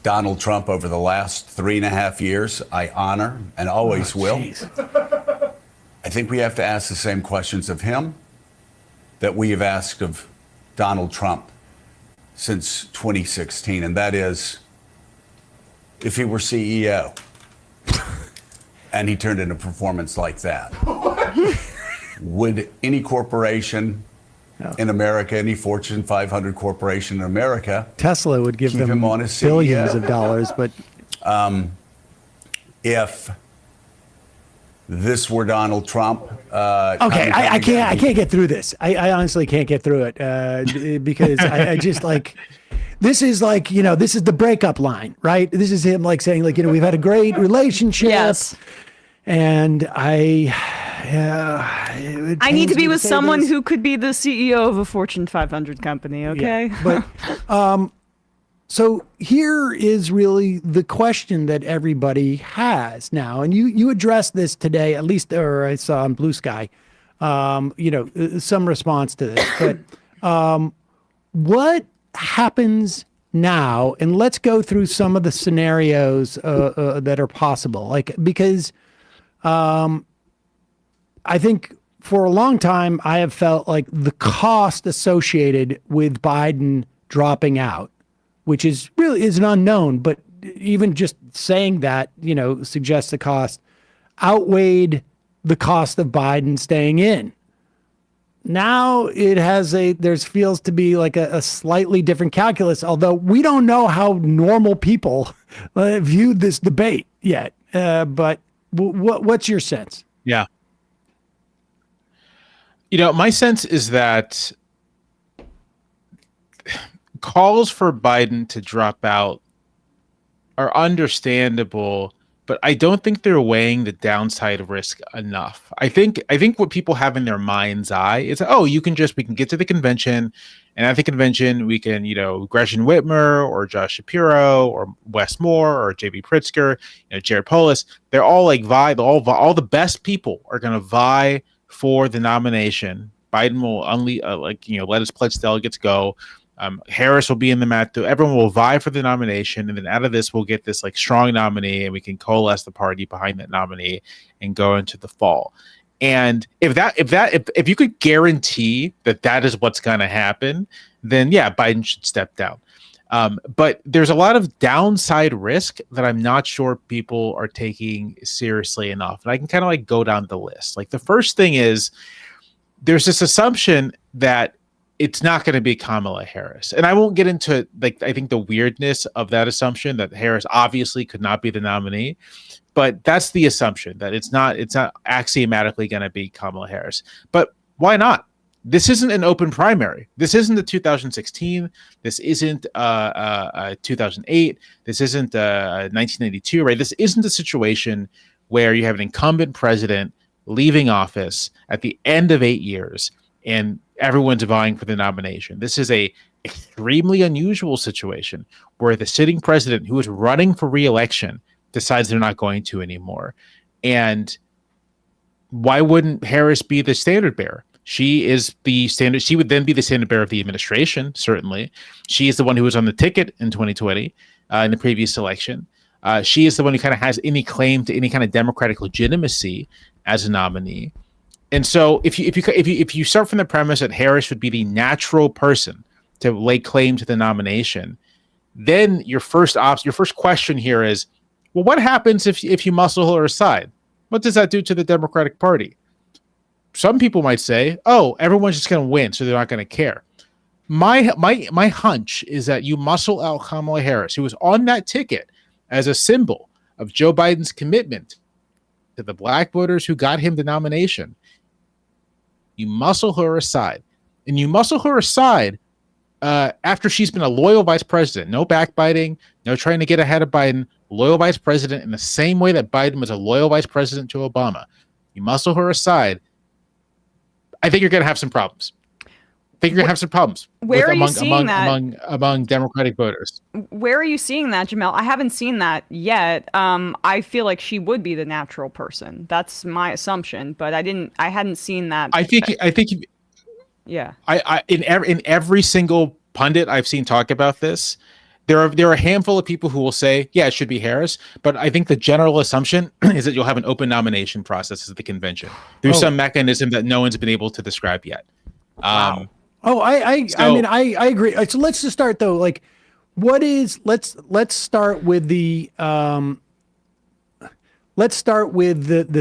Donald Trump over the last 3.5 years I honor and always will. I think we have to ask the same questions of him that we have asked of Donald Trump since 2016, and that is, if he were CEO and he turned in a performance like that, would any corporation in America, any Fortune 500 corporation in America, Tesla would give them him on as billions CEO? of dollars, but if this were Donald Trump, okay, I can't get through this. I honestly can't get through it because I just like, this is like, this is the breakup line, right? This is him like saying like, we've had a great relationship. Yes. And I need to be with someone who could be the CEO of a Fortune 500 company. Okay. Yeah, but so here is really the question that everybody has now, and you addressed this today, at least, or I saw on Blue Sky, some response to this. But what happens now? And let's go through some of the scenarios that are possible, because I think for a long time, I have felt like the cost associated with Biden dropping out, which is really an unknown, but even just saying that, suggests the cost outweighed the cost of Biden staying in. Now it has feels to be like a slightly different calculus, although we don't know how normal people viewed this debate yet. But what's your sense? Yeah. My sense is that calls for Biden to drop out are understandable, but I don't think they're weighing the downside risk enough. I think what people have in their mind's eye is, we can get to the convention, and at the convention we can, Gretchen Whitmer or Josh Shapiro or Wes Moore or J.B. Pritzker, Jared Polis. They're all like all the best people are going to vie for the nomination. Biden will let his pledged delegates go. Harris will be in the mat too. Everyone will vie for the nomination, and then out of this, we'll get this like strong nominee, and we can coalesce the party behind that nominee and go into the fall. And if you could guarantee that is what's going to happen, then yeah, Biden should step down. But there's a lot of downside risk that I'm not sure people are taking seriously enough, and I can kind of like go down the list. Like the first thing is there's this assumption that it's not going to be Kamala Harris. And I won't get into I think the weirdness of that assumption that Harris obviously could not be the nominee, but that's the assumption that it's not axiomatically going to be Kamala Harris. But why not? This isn't an open primary. This isn't the 2016. This isn't 2008. This isn't 1992, right? This isn't a situation where you have an incumbent president leaving office at the end of 8 years and everyone's vying for the nomination. This is a extremely unusual situation where the sitting president who is running for re-election decides they're not going to anymore. And why wouldn't Harris be the standard bearer? She is the standard. She would then be the standard bearer of the administration. Certainly, she is the one who was on the ticket in 2020 in the previous election. She is the one who kind of has any claim to any kind of democratic legitimacy as a nominee. And so, if you start from the premise that Harris would be the natural person to lay claim to the nomination, then your first question here is, well, what happens if you muscle her aside? What does that do to the Democratic Party? Some people might say, oh, everyone's just going to win, so they're not going to care. My hunch is that you muscle out Kamala Harris, who was on that ticket as a symbol of Joe Biden's commitment to the black voters who got him the nomination. You muscle her aside, and you muscle her aside after she's been a loyal vice president. No backbiting, no trying to get ahead of Biden. Loyal vice president in the same way that Biden was a loyal vice president to Obama. You muscle her aside. I think you're going to have some problems. Where are you seeing that among Democratic voters? Where are you seeing that, Jamelle? I haven't seen that yet. I feel like she would be the natural person. That's my assumption, but I hadn't seen that. I think. Yeah. In every single pundit I've seen talk about this, there are a handful of people who will say, yeah, it should be Harris. But I think the general assumption is that you'll have an open nomination process at the convention through some mechanism that no one's been able to describe yet. Wow. I agree. So let's just start though. Like, let's start with the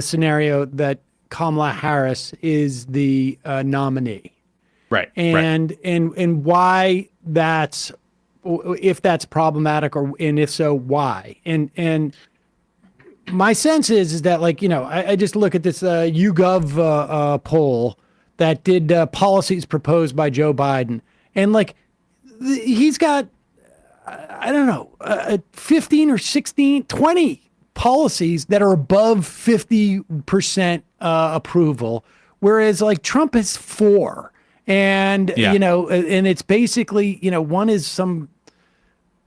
scenario that Kamala Harris is the nominee, right? And why that's, if that's problematic, and if so, why? And my sense is that, like, I just look at this YouGov poll that did policies proposed by Joe Biden. And like, he's got, 15 or 16, 20 policies that are above 50% approval. Whereas like Trump is 4. And, and it's basically, one is some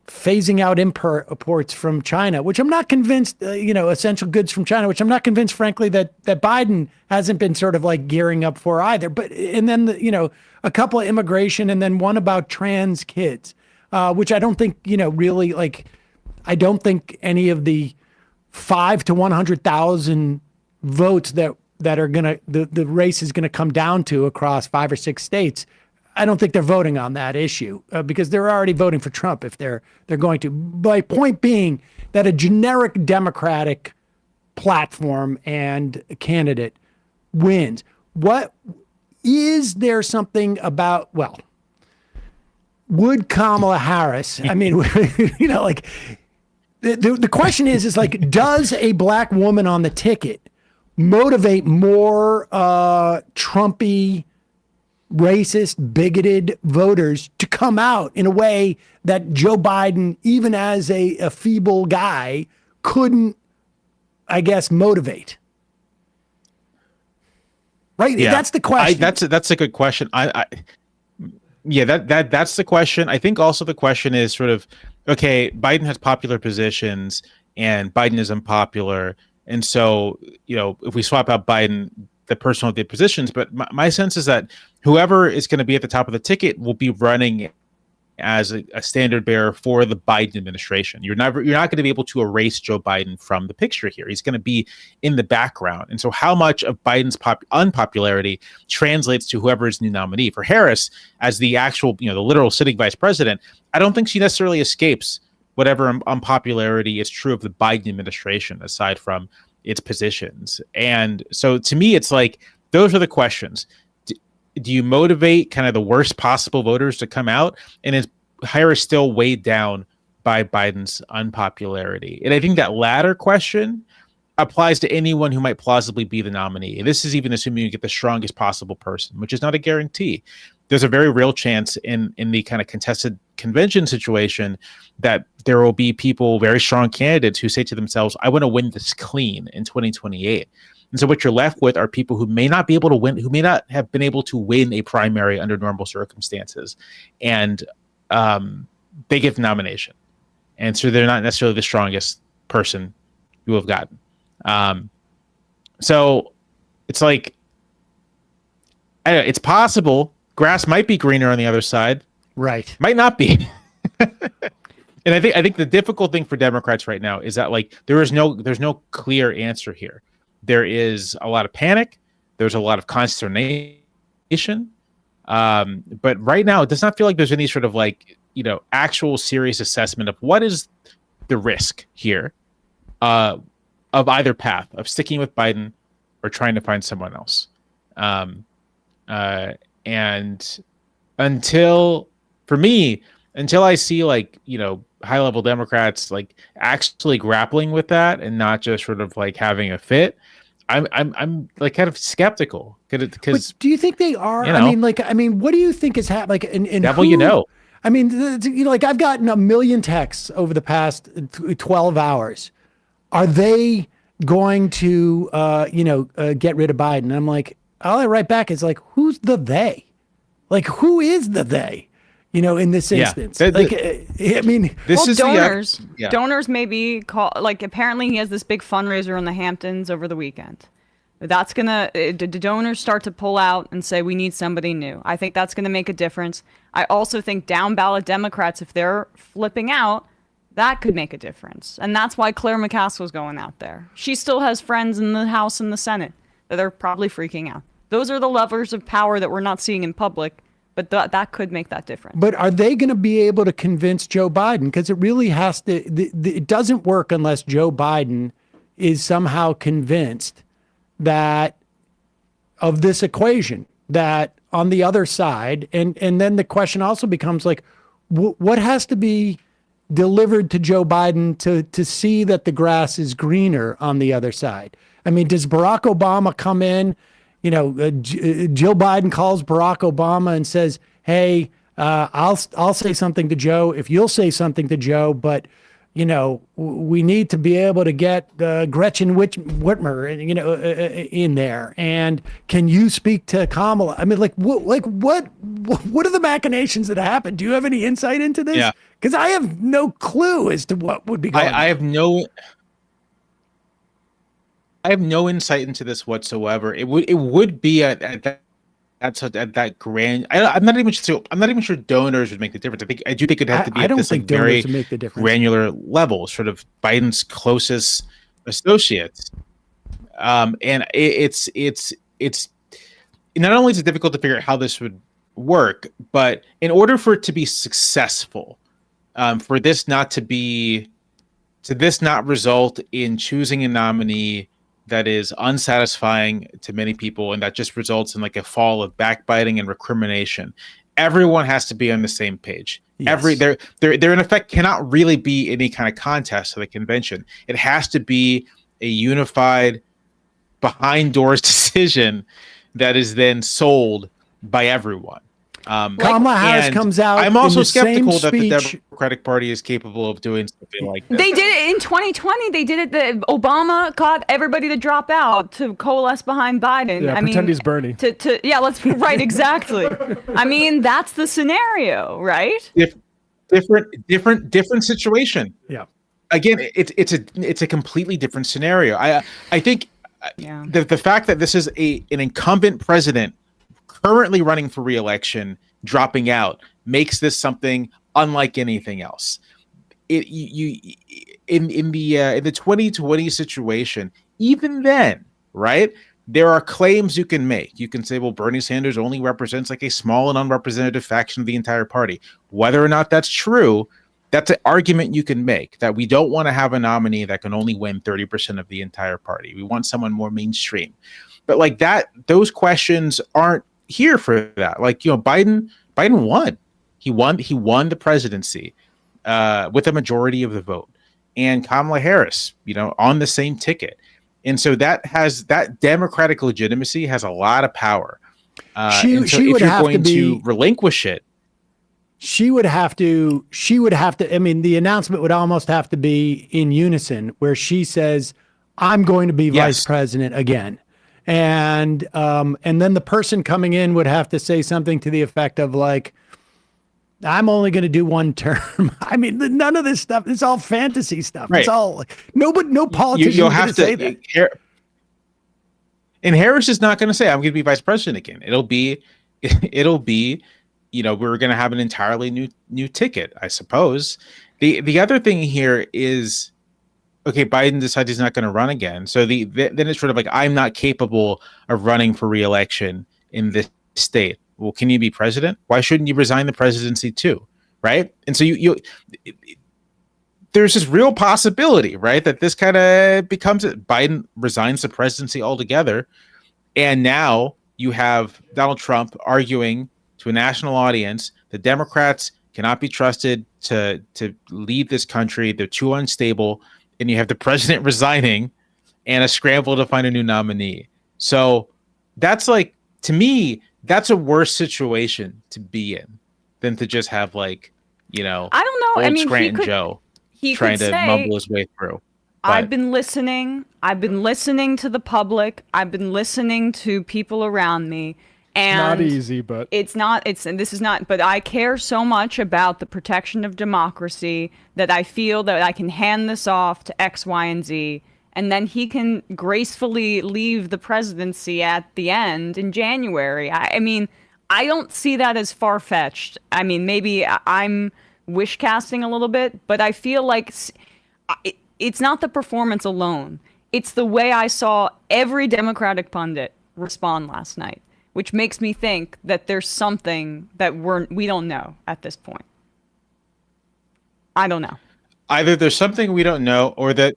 phasing out imports from China, which I'm not convinced, essential goods from China, which I'm not convinced, frankly, that Biden hasn't been sort of like gearing up for either. But, and then, a couple of immigration, and then one about trans kids, which I don't think, really, like, I don't think any of the 5 to 100,000 votes that are going to, the race is going to come down to across 5 or 6 states. I don't think they're voting on that issue because they're already voting for Trump if they're going to. My point being that a generic Democratic platform and candidate wins. What is there something about, well, would Kamala Harris, I mean, like the question is like, does a black woman on the ticket motivate more Trumpy, racist, bigoted voters to come out in a way that Joe Biden, even as a feeble guy, couldn't, I guess, motivate? Right? Yeah, that's the question. That's a good question. That's the question. I think also the question is sort of, okay, Biden has popular positions and Biden is unpopular. And so, if we swap out Biden, the person with the positions, but my sense is that whoever is going to be at the top of the ticket will be running as a standard bearer for the Biden administration. You're not going to be able to erase Joe Biden from the picture here. He's going to be in the background. And so how much of Biden's unpopularity translates to whoever's new nominee? For Harris, as the actual, the literal sitting vice president, I don't think she necessarily escapes whatever unpopularity is true of the Biden administration, aside from its positions. And so to me, it's like, those are the questions. Do you motivate kind of the worst possible voters to come out? And is Harris still weighed down by Biden's unpopularity? And I think that latter question applies to anyone who might plausibly be the nominee. And this is even assuming you get the strongest possible person, which is not a guarantee. There's a very real chance in the kind of contested convention situation that there will be people, very strong candidates, who say to themselves, I want to win this clean in 2028. And so what you're left with are people who may not be able to win, who may not have been able to win a primary under normal circumstances. And they get the nomination. And so they're not necessarily the strongest person you have gotten. So it's like, I don't know, it's possible grass might be greener on the other side. Right. Might not be. And I think the difficult thing for Democrats right now is that, like, there's no clear answer here. There is a lot of panic. There's a lot of consternation. But right now, it does not feel like there's any sort of, like, actual serious assessment of what is the risk here of either path, of sticking with Biden or trying to find someone else. And until I see, like, high level Democrats like actually grappling with that and not just sort of like having a fit, I'm like kind of skeptical because do you think they are? I mean, what do you think is happening? Like, and devil, who, I mean, like, I've gotten 1 million texts over the past 12 hours. Are they going to, get rid of Biden? And I'm like, all I write back is like, who's the they? Like, who is the they? In this instance, I mean, this is donors. Donors maybe call, like, apparently he has this big fundraiser in the Hamptons over the weekend. That's gonna, the donors start to pull out and say, we need somebody new. I think that's gonna make a difference. I also think down ballot Democrats, if they're flipping out, that could make a difference. And that's why Claire McCaskill's going out there. She still has friends in the House and the Senate that are probably freaking out. Those are the levers of power that we're not seeing in public. But that could make that difference. But are they going to be able to convince Joe Biden? Because it really has to, it doesn't work unless Joe Biden is somehow convinced that of this equation, that on the other side, and then the question also becomes like, what has to be delivered to Joe Biden to see that the grass is greener on the other side? I mean, does Barack Obama come in? Jill Biden calls Barack Obama and says, hey, I'll say something to Joe if you'll say something to Joe, but, we need to be able to get Gretchen Whitmer, in there. And can you speak to Kamala? I mean, what are the machinations that happen? Do you have any insight into this? Yeah. Because I have no clue as to what would be going on. I have no insight into this whatsoever. It would be at that grand. I'm not even sure donors would make the difference. I do think it'd have to be I at don't this think like donors very would make the difference. granular level, sort of Biden's closest associates. And it's not only is it difficult to figure out how this would work. But in order for it to be successful, for this not to be, to this not result in choosing a nominee that is unsatisfying to many people and that just results in like a fall of backbiting and recrimination, everyone has to be on the same page. Yes. There in effect cannot really be any kind of contest at the convention. It has to be a unified, behind doors decision that is then sold by everyone. Kamala Harris and comes out. I'm also in the skeptical same that the speech. Democratic Party is capable of doing something like this. They did it in 2020. They did it. Obama got everybody to drop out to coalesce behind Biden. Yeah, I pretend mean, he's Bernie. Yeah, let's right, exactly. I mean, that's the scenario, right? Different situation. Yeah. Again, it's a completely different scenario. I think Yeah. the fact that this is an incumbent president currently running for re-election dropping out makes this something unlike anything else. In the 2020 situation, even then, right? There are claims you can make. You can say, well, Bernie Sanders only represents like a small and unrepresentative faction of the entire party. Whether or not that's true, that's an argument you can make, that we don't want to have a nominee that can only win 30% of the entire party. We want someone more mainstream. But like that, those questions aren't here for that. Like, you know, Biden won. He won the presidency with a majority of the vote. And Kamala Harris, you know, on the same ticket. And so that democratic legitimacy has a lot of power. She if would you're have going to relinquish it, she would have to, I mean, the announcement would almost have to be in unison where she says, I'm going to be vice president again. And then the person coming in would have to say something to the effect of like, I'm only going to do one term. I mean, none of this stuff, it's all fantasy stuff. Right. It's all no politician you'll have to say that. And Harris is not going to say, I'm going to be vice president again. It'll be, you know, we're going to have an entirely new ticket, I suppose. The other thing here is, okay, Biden decides he's not going to run again. So then it's sort of like, I'm not capable of running for re-election in this state. Well, can you be president? Why shouldn't you resign the presidency too? Right. And so there's this real possibility, right, that this kind of becomes it. Biden resigns the presidency altogether. And now you have Donald Trump arguing to a national audience the Democrats cannot be trusted to lead this country. They're too unstable. And you have the president resigning and a scramble to find a new nominee. So that's like, to me, that's a worse situation to be in than to just have like, you know, I don't know. old I mean, Scranton Joe trying to mumble his way through. I've been listening. I've been listening to the public. I've been listening to people around me. And not easy, but but I care so much about the protection of democracy that I feel that I can hand this off to X, Y, and Z, and then he can gracefully leave the presidency at the end in January. I mean, I don't see that as far-fetched. I mean, maybe I'm wish casting a little bit, but I feel like it's not the performance alone. It's the way I saw every Democratic pundit respond last night, which makes me think that there's something that we don't know at this point. I don't know. Either there's something we don't know, or that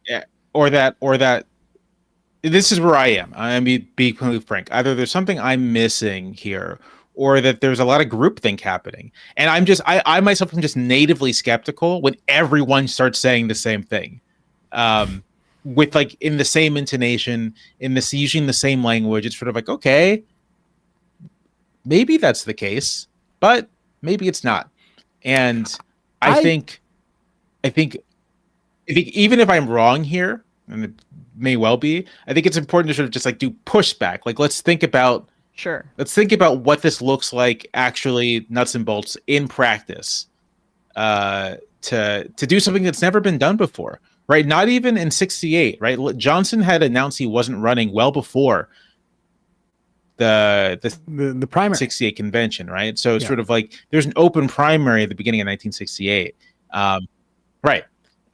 this is where I am. I mean, being completely frank. Either there's something I'm missing here, or that there's a lot of groupthink happening. And I myself am just natively skeptical when everyone starts saying the same thing. With like in the same intonation, using the same language. It's sort of like, okay, maybe that's the case, but maybe it's not. And I think even if I'm wrong here, and it may well be, I think it's important to sort of just like do pushback. Like, let's think about what this looks like actually, nuts and bolts in practice, to do something that's never been done before, right? Not even in '68, right? Johnson had announced he wasn't running well before the primary '68 convention, right? So it's sort of like there's an open primary at the beginning of 1968, right?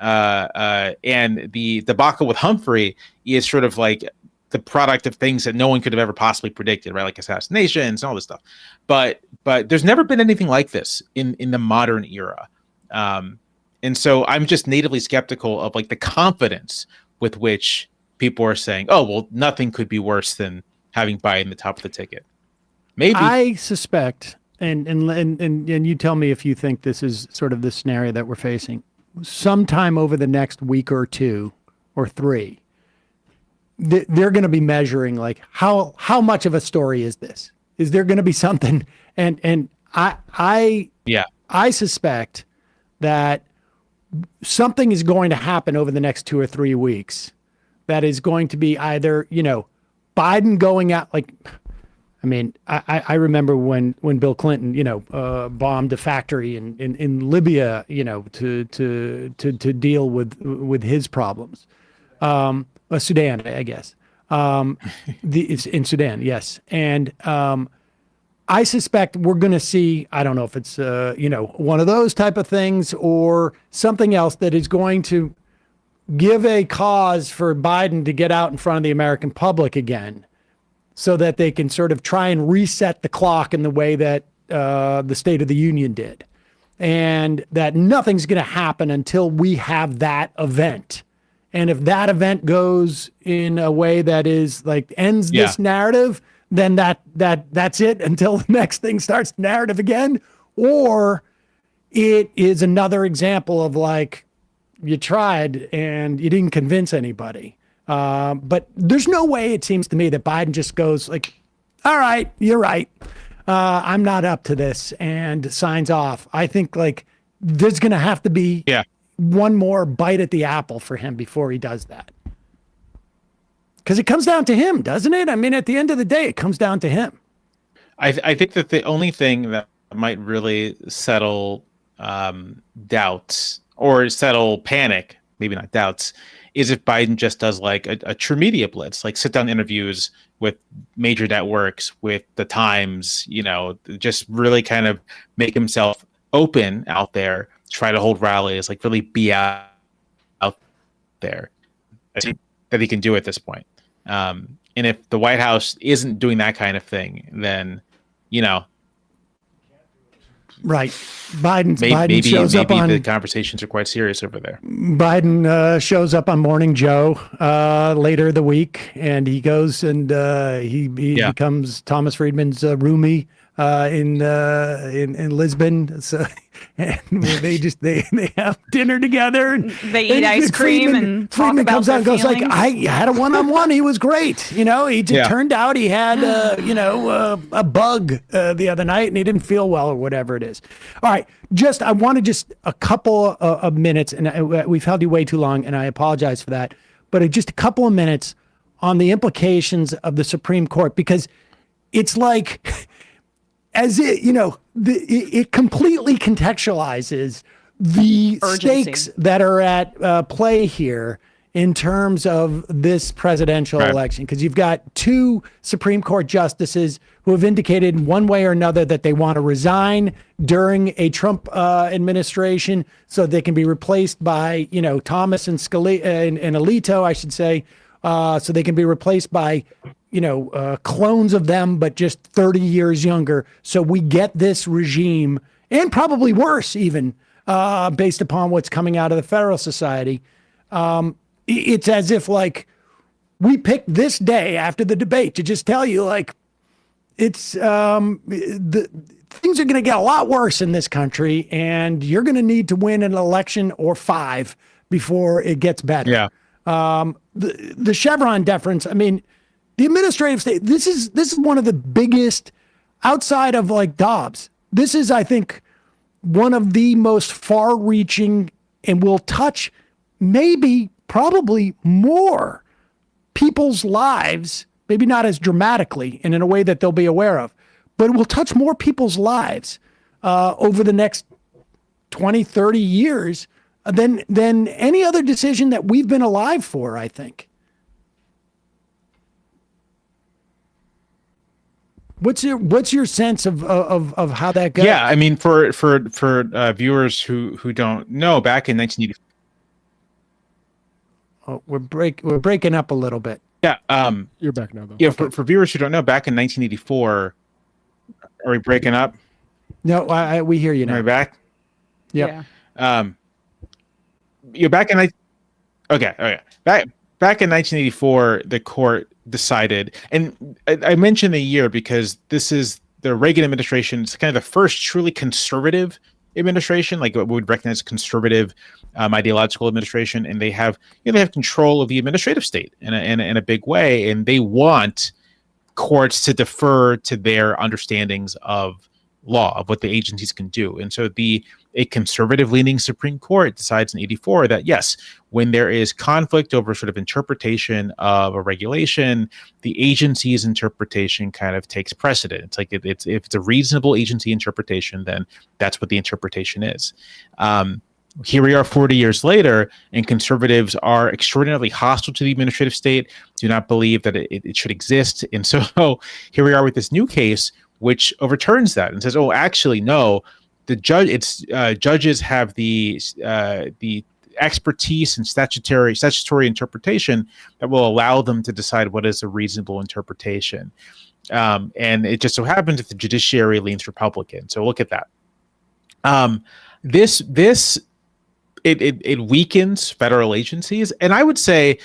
And the debacle with Humphrey is sort of like the product of things that no one could have ever possibly predicted, right? Like assassinations and all this stuff. But there's never been anything like this in the modern era. And so I'm just natively skeptical of like the confidence with which people are saying, oh, well, nothing could be worse than having Biden the top of the ticket. Maybe. I suspect, and you tell me if you think this is sort of the scenario that we're facing, sometime over the next week or two or three, they're going to be measuring like how much of a story is this? Is there going to be something? And I suspect that something is going to happen over the next 2 or 3 weeks that is going to be either, Biden going out like, I mean, I remember when Bill Clinton, bombed a factory in Libya, to deal with his problems. Sudan, I guess. It's in Sudan, yes. And I suspect we're going to see, I don't know if it's, one of those type of things or something else that is going to give a cause for Biden to get out in front of the American public again so that they can sort of try and reset the clock in the way that the State of the Union did. And that nothing's going to happen until we have that event. And if that event goes in a way that is like ends this narrative, then that's it until the next thing starts the narrative again. Or it is another example of like, you tried and you didn't convince anybody. But there's no way, it seems to me, that Biden just goes like, all right, you're right. I'm not up to this and signs off. I think like there's going to have to be one more bite at the apple for him before he does that. Because it comes down to him, doesn't it? I mean, at the end of the day, it comes down to him. I think that the only thing that might really settle doubts or settle panic, maybe not doubts, is if Biden just does like a true media blitz, like sit down interviews with major networks, with the Times, just really kind of make himself open out there, try to hold rallies, like really be out there. I think that he can do at this point. And if the White House isn't doing that kind of thing, then, right. Biden shows up on the conversations are quite serious over there. Biden shows up on Morning Joe later the week, and he goes and he becomes Thomas Friedman's roomie in Lisbon. So and they have dinner together and they eat ice cream and talk Friedman about comes out and goes like, I had a one-on-one. He was great. He just turned out he had a bug the other night and he didn't feel well or whatever it is. All right, I want to just a couple of minutes, and we've held you way too long, and I apologize for that. But just a couple of minutes on the implications of the Supreme Court, because it's like, as it completely contextualizes the urgency. Stakes that are at play here in terms of this presidential election, because you've got two Supreme Court justices who have indicated in one way or another that they want to resign during a Trump administration so they can be replaced by, Thomas and Scalia and Alito, I should say, so they can be replaced by, clones of them, but just 30 years younger. So we get this regime, and probably worse even, based upon what's coming out of the Federal Society. It's as if like we picked this day after the debate to just tell you like it's the things are going to get a lot worse in this country, and you're going to need to win an election or 5 before it gets better. Yeah. The Chevron deference. I mean, the administrative state. This is one of the biggest outside of like Dobbs. This is, I think, one of the most far-reaching and will touch probably more people's lives, maybe not as dramatically and in a way that they'll be aware of, but it will touch more people's lives over the next 20, 30 years than any other decision that we've been alive for, I think. What's your sense of how that goes? Yeah, I mean, for viewers who don't know, back in 1980. Oh, we're breaking up a little bit. Yeah. You're back now, though. Yeah. For viewers who don't know, back in 1984, are we breaking up? No, we hear you Am now. I back? Yep. Yeah. You're back in okay. Back in 1984, the court decided, and I mentioned the year because this is the Reagan administration. It's kind of the first truly conservative administration, like what we would recognize as conservative ideological administration, and they have control of the administrative state in a big way, and they want courts to defer to their understandings of law, of what the agencies can do. And so a conservative leaning Supreme Court decides in 84 that yes, when there is conflict over sort of interpretation of a regulation, the agency's interpretation kind of takes precedent. It's like if it's a reasonable agency interpretation, then that's what the interpretation is. Here we are 40 years later, and conservatives are extraordinarily hostile to the administrative state, do not believe that it should exist. And so here we are with this new case, which overturns that and says, oh, actually, no, judges have the expertise and statutory interpretation that will allow them to decide what is a reasonable interpretation. And it just so happens that the judiciary leans Republican. So look at that. It weakens federal agencies. And I would say,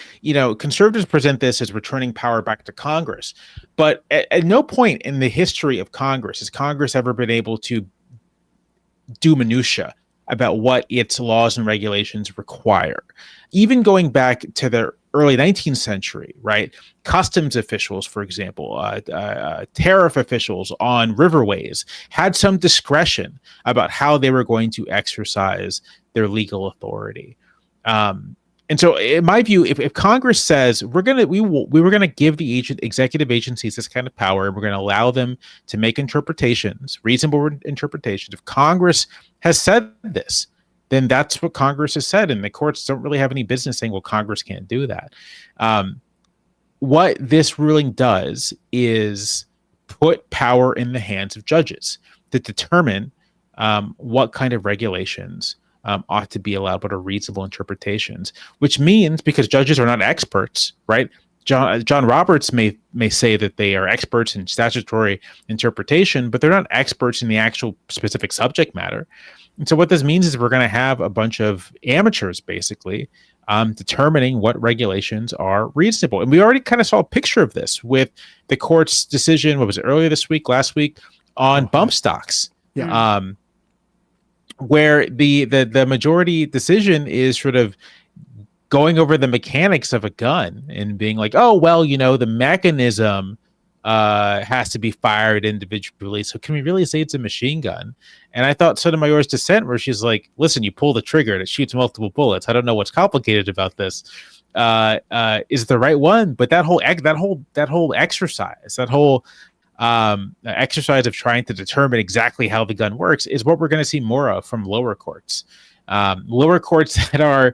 conservatives present this as returning power back to Congress. But at no point in the history of Congress has Congress ever been able to do minutia about what its laws and regulations require. Even going back to the early 19th century, right? Customs officials, for example, tariff officials on riverways had some discretion about how they were going to exercise their legal authority. And so in my view, if Congress says we were going to give the executive agencies this kind of power, and we're going to allow them to make interpretations, reasonable interpretations, if Congress has said this, then that's what Congress has said, and the courts don't really have any business saying, well, Congress can't do that. What this ruling does is put power in the hands of judges to determine what kind of regulations ought to be allowed, but are reasonable interpretations, which means because judges are not experts, right? John Roberts may say that they are experts in statutory interpretation, but they're not experts in the actual specific subject matter. And so what this means is we're going to have a bunch of amateurs basically determining what regulations are reasonable. And we already kind of saw a picture of this with the court's decision, what was it, last week on bump stocks. Yeah. Where the majority decision is sort of going over the mechanics of a gun and being like, oh, well, the mechanism has to be fired individually. So can we really say it's a machine gun? And I thought Sotomayor's dissent, where she's like, listen, you pull the trigger and it shoots multiple bullets. I don't know what's complicated about this. Is the right one? But that whole exercise, that whole exercise of trying to determine exactly how the gun works is what we're going to see more of from lower courts. Lower courts that are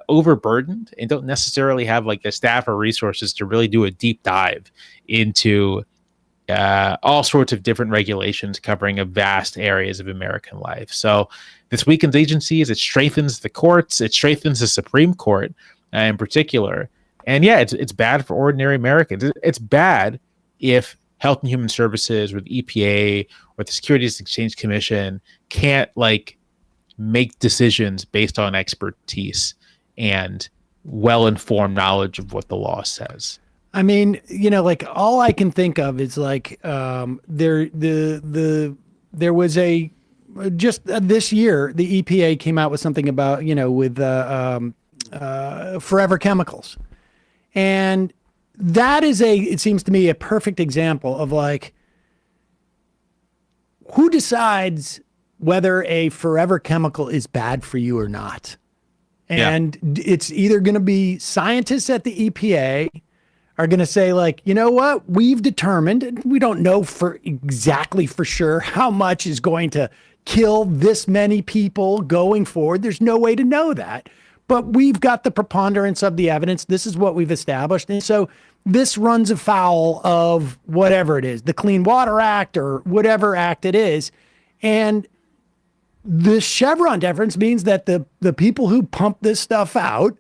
overburdened and don't necessarily have like the staff or resources to really do a deep dive into all sorts of different regulations covering a vast areas of American life. So this weakens agencies, it strengthens the courts, it strengthens the Supreme Court in particular. And yeah, it's bad for ordinary Americans. It's bad if Health and Human Services or the EPA or the Securities and Exchange Commission can't make decisions based on expertise and well-informed knowledge of what the law says. I mean, all I can think of is there was just this year the EPA came out with something about with forever chemicals, and that is it seems to me a perfect example of who decides whether a forever chemical is bad for you or not. And it's either going to be scientists at the EPA are going to say you know what, we've determined, we don't know for sure how much is going to kill this many people going forward. There's no way to know that, but we've got the preponderance of the evidence. This is what we've established. And so this runs afoul of whatever it is, the Clean Water Act or whatever act it is. And the Chevron deference means that the people who pump this stuff out,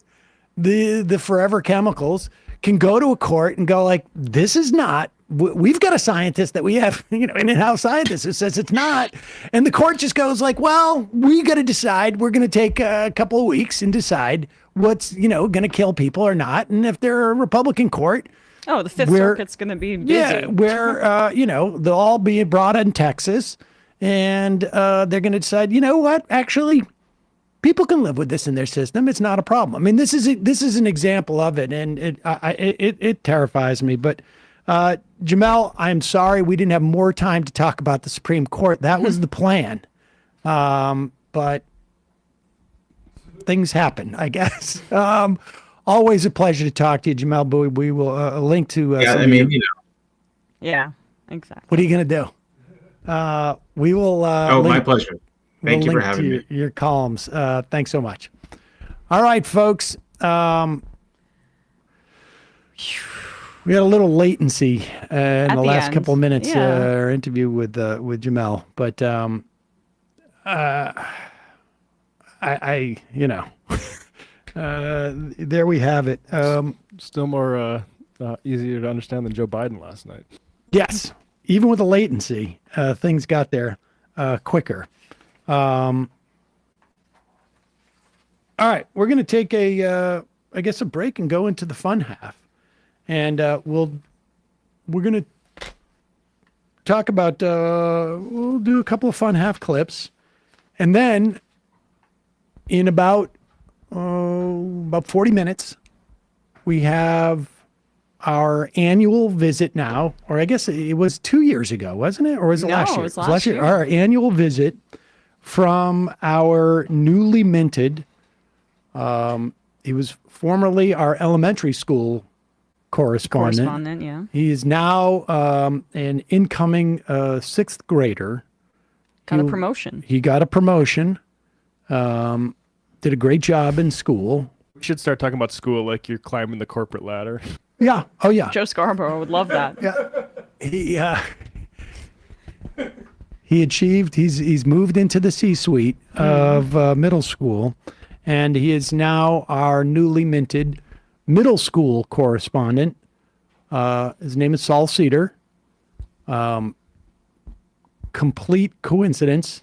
the forever chemicals, can go to a court and go like, this is not, we've got a scientist that we have, an in-house scientist who says it's not. And the court just goes like, well, we got to decide. We're going to take a couple of weeks and decide what's, going to kill people or not. And if they're a Republican court, oh, the Fifth Circuit's going to be busy. Yeah, where, they'll all be brought in Texas and they're going to decide, you know what, actually, people can live with this in their system. It's not a problem. I mean, this is an example of it, and it terrifies me. But Jamelle, I'm sorry we didn't have more time to talk about the Supreme Court. That was the plan, but things happen, I guess. Always a pleasure to talk to you, Jamelle Bouie. We will link to. Yeah, exactly. What are you going to do? We will. My pleasure. Thank you for having me. Your columns. Thanks so much. All right, folks. We had a little latency in the last end. couple of minutes. Yeah. Our interview with Jamelle, but there we have it. Still more easier to understand than Joe Biden last night. Yes, even with the latency, things got there quicker. All right, we're going to take a break and go into the fun half, and we're going to talk about. We'll do a couple of fun half clips, and then in about 40 minutes, we have our annual visit now, or I guess it was 2 years ago, wasn't it? Or was it last year? It was last year. Our annual visit from our newly minted, he was formerly our elementary school correspondent. Yeah. He is now an incoming sixth grader. Got a promotion. He got a promotion. Did a great job in school. We should start talking about school like you're climbing the corporate ladder. Yeah. Oh, yeah. Joe Scarborough would love that. Yeah. He achieved. He's moved into the C-suite of middle school, and he is now our newly minted middle school correspondent. His name is Saul Seder. Complete coincidence.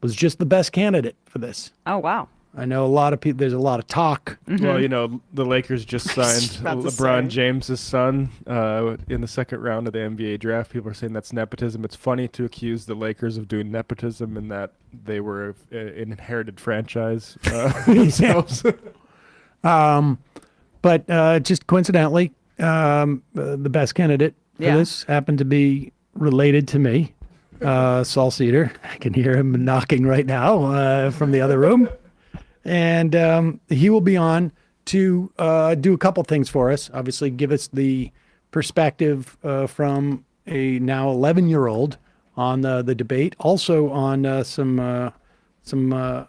Was just the best candidate for this. Oh, wow. I know a lot of people. There's a lot of talk. Well, the Lakers just signed LeBron James's son in the second round of the NBA draft. People are saying that's nepotism. It's funny to accuse the Lakers of doing nepotism in that they were an inherited franchise themselves. But just coincidentally, the best candidate for this happened to be related to me, Saul Seder. I can hear him knocking right now from the other room. And he will be on to do a couple things for us. Obviously, give us the perspective from a now 11-year-old on the debate, also on some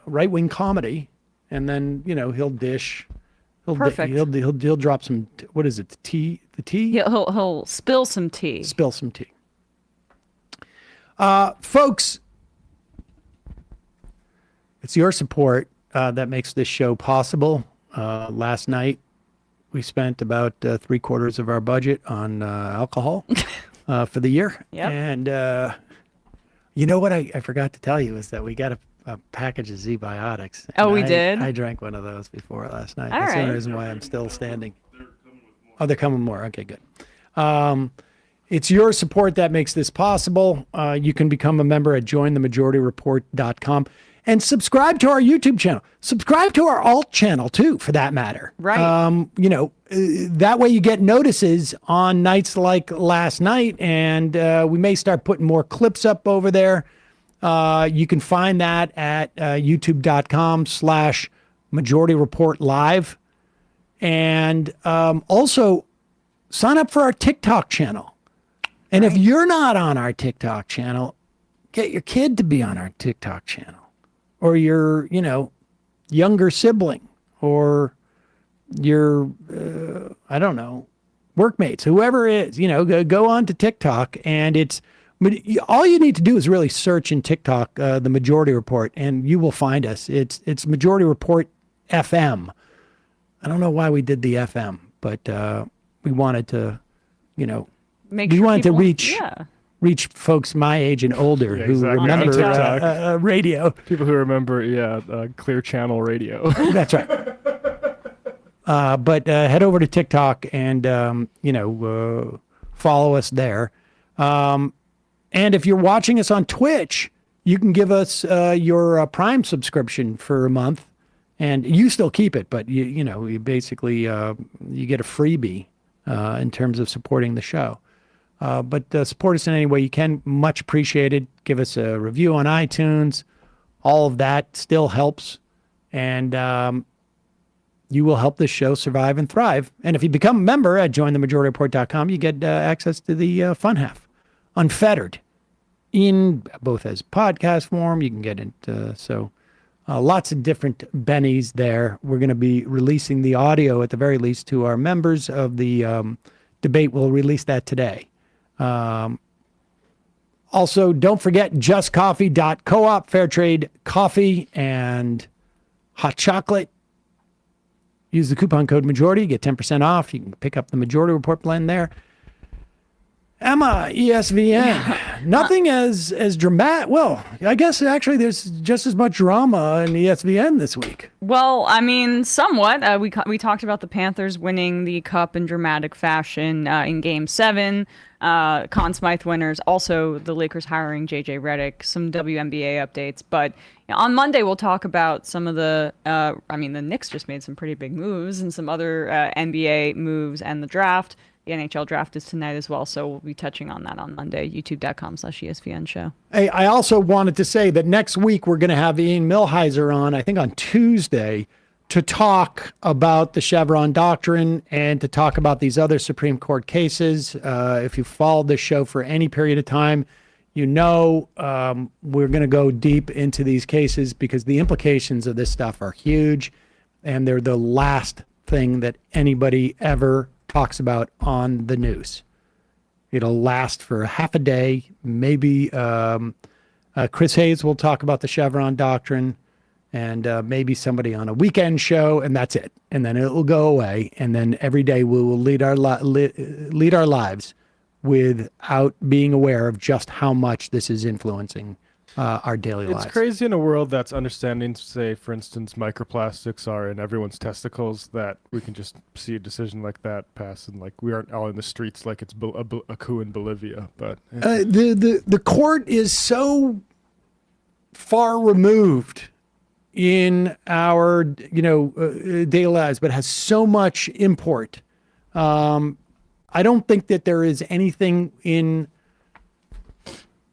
right-wing comedy, and then he'll dish. Perfect. He'll drop some. What is it? The tea. He'll spill some tea. Spill some tea. Folks, it's your support that makes this show possible. Last night, we spent about 3/4 of our budget on alcohol for the year. Yep. And you know what I forgot to tell you is that we got a package of Z-Biotics. Oh, we did? I drank one of those before last night. All That's the right. only reason why I'm still standing. Oh, they're coming more. Okay, good. It's your support that makes this possible. You can become a member at jointhemajorityreport.com and subscribe to our YouTube channel. Subscribe to our alt channel too, for that matter. Right. That way you get notices on nights like last night, and we may start putting more clips up over there. You can find that at youtube.com/Majority Report Live. And also sign up for our TikTok channel. And if you're not on our TikTok channel, get your kid to be on our TikTok channel, or your, younger sibling, or your, I don't know, workmates, whoever it is, go on to TikTok, and all you need to do is really search in TikTok, the Majority Report, and you will find us. It's Majority Report FM. I don't know why we did the FM, but we wanted to, you know, Make we sure wanted to people- reach Yeah. reach folks my age and older Yeah, who exactly. On remember TikTok. radio. People who remember, Clear Channel Radio. That's right. But head over to TikTok and follow us there. And if you're watching us on Twitch, you can give us your Prime subscription for a month, and you still keep it, but you basically you get a freebie in terms of supporting the show. But support us in any way you can. Much appreciated. Give us a review on iTunes. All of that still helps, and you will help this show survive and thrive. And if you become a member at jointhemajority.report.com, you get access to the fun half, unfettered, in both as podcast form. You can get it. Lots of different bennies there. We're going to be releasing the audio at the very least to our members of the debate. We'll release that today. Also, don't forget justcoffee.coop, fair trade coffee and hot chocolate. Use the coupon code majority, get 10% off. You can pick up the Majority Report blend there. Emma, ESVN. Nothing as dramatic. Well, I guess actually there's just as much drama in ESVN this week. Well, I mean, somewhat. We talked about the Panthers winning the Cup in dramatic fashion in Game 7. Conn Smythe winners. Also, the Lakers hiring J.J. Redick. Some WNBA updates. But on Monday, we'll talk about some of the... the Knicks just made some pretty big moves and some other NBA moves and the draft. The NHL draft is tonight as well, so we'll be touching on that on Monday, youtube.com/ESPN show. Hey, I also wanted to say that next week we're going to have Ian Millhiser on, I think on Tuesday, to talk about the Chevron doctrine and to talk about these other Supreme Court cases. If you followed this show for any period of time, we're going to go deep into these cases because the implications of this stuff are huge, and they're the last thing that anybody ever talks about on the news. It'll last for half a day. Maybe Chris Hayes will talk about the Chevron doctrine, and maybe somebody on a weekend show, and that's it. And then it'll go away. And then every day we will lead our lives without being aware of just how much this is influencing our daily lives. It's crazy in a world that's understanding, say, for instance, microplastics are in everyone's testicles, that we can just see a decision like that pass, and like we aren't all in the streets like it's a coup in Bolivia. But the court is so far removed in our daily lives, but has so much import. I don't think that there is anything in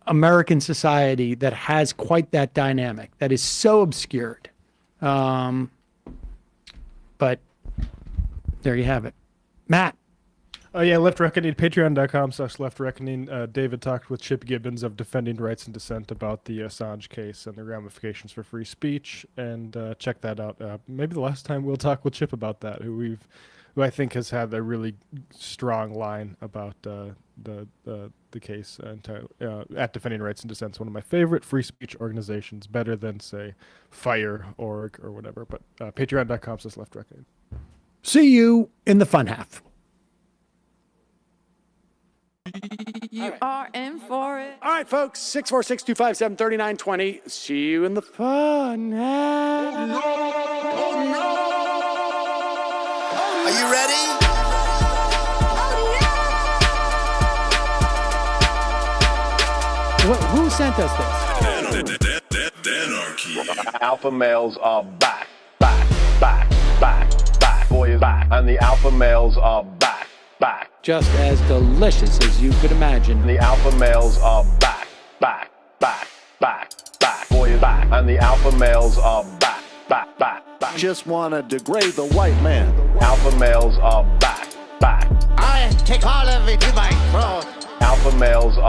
American society that has quite that dynamic, that is so obscured. But there you have it. Matt. Oh yeah, Left Reckoning, patreon.com/Left Reckoning. David talked with Chip Gibbons of Defending Rights and Dissent about the Assange case and the ramifications for free speech, and check that out. Maybe the last time we'll talk with Chip about that, who I think has had a really strong line about the case at Defending Rights and Dissent. One of my favorite free speech organizations, better than say Fire.org or whatever. But patreon.com/Left Reckoning. See you in the fun half. You are in for it. All right, folks, 646-257-3920. See you in the fun half. Are you ready? Who sent us this? Anarchy. Alpha males are back. Boy is back. And the alpha males are back. Just as delicious as you could imagine. The alpha males are back. Boy is back. And the alpha males are back. Just wanna degrade the white man. Alpha males are back. I take all of it to my throat. Alpha males are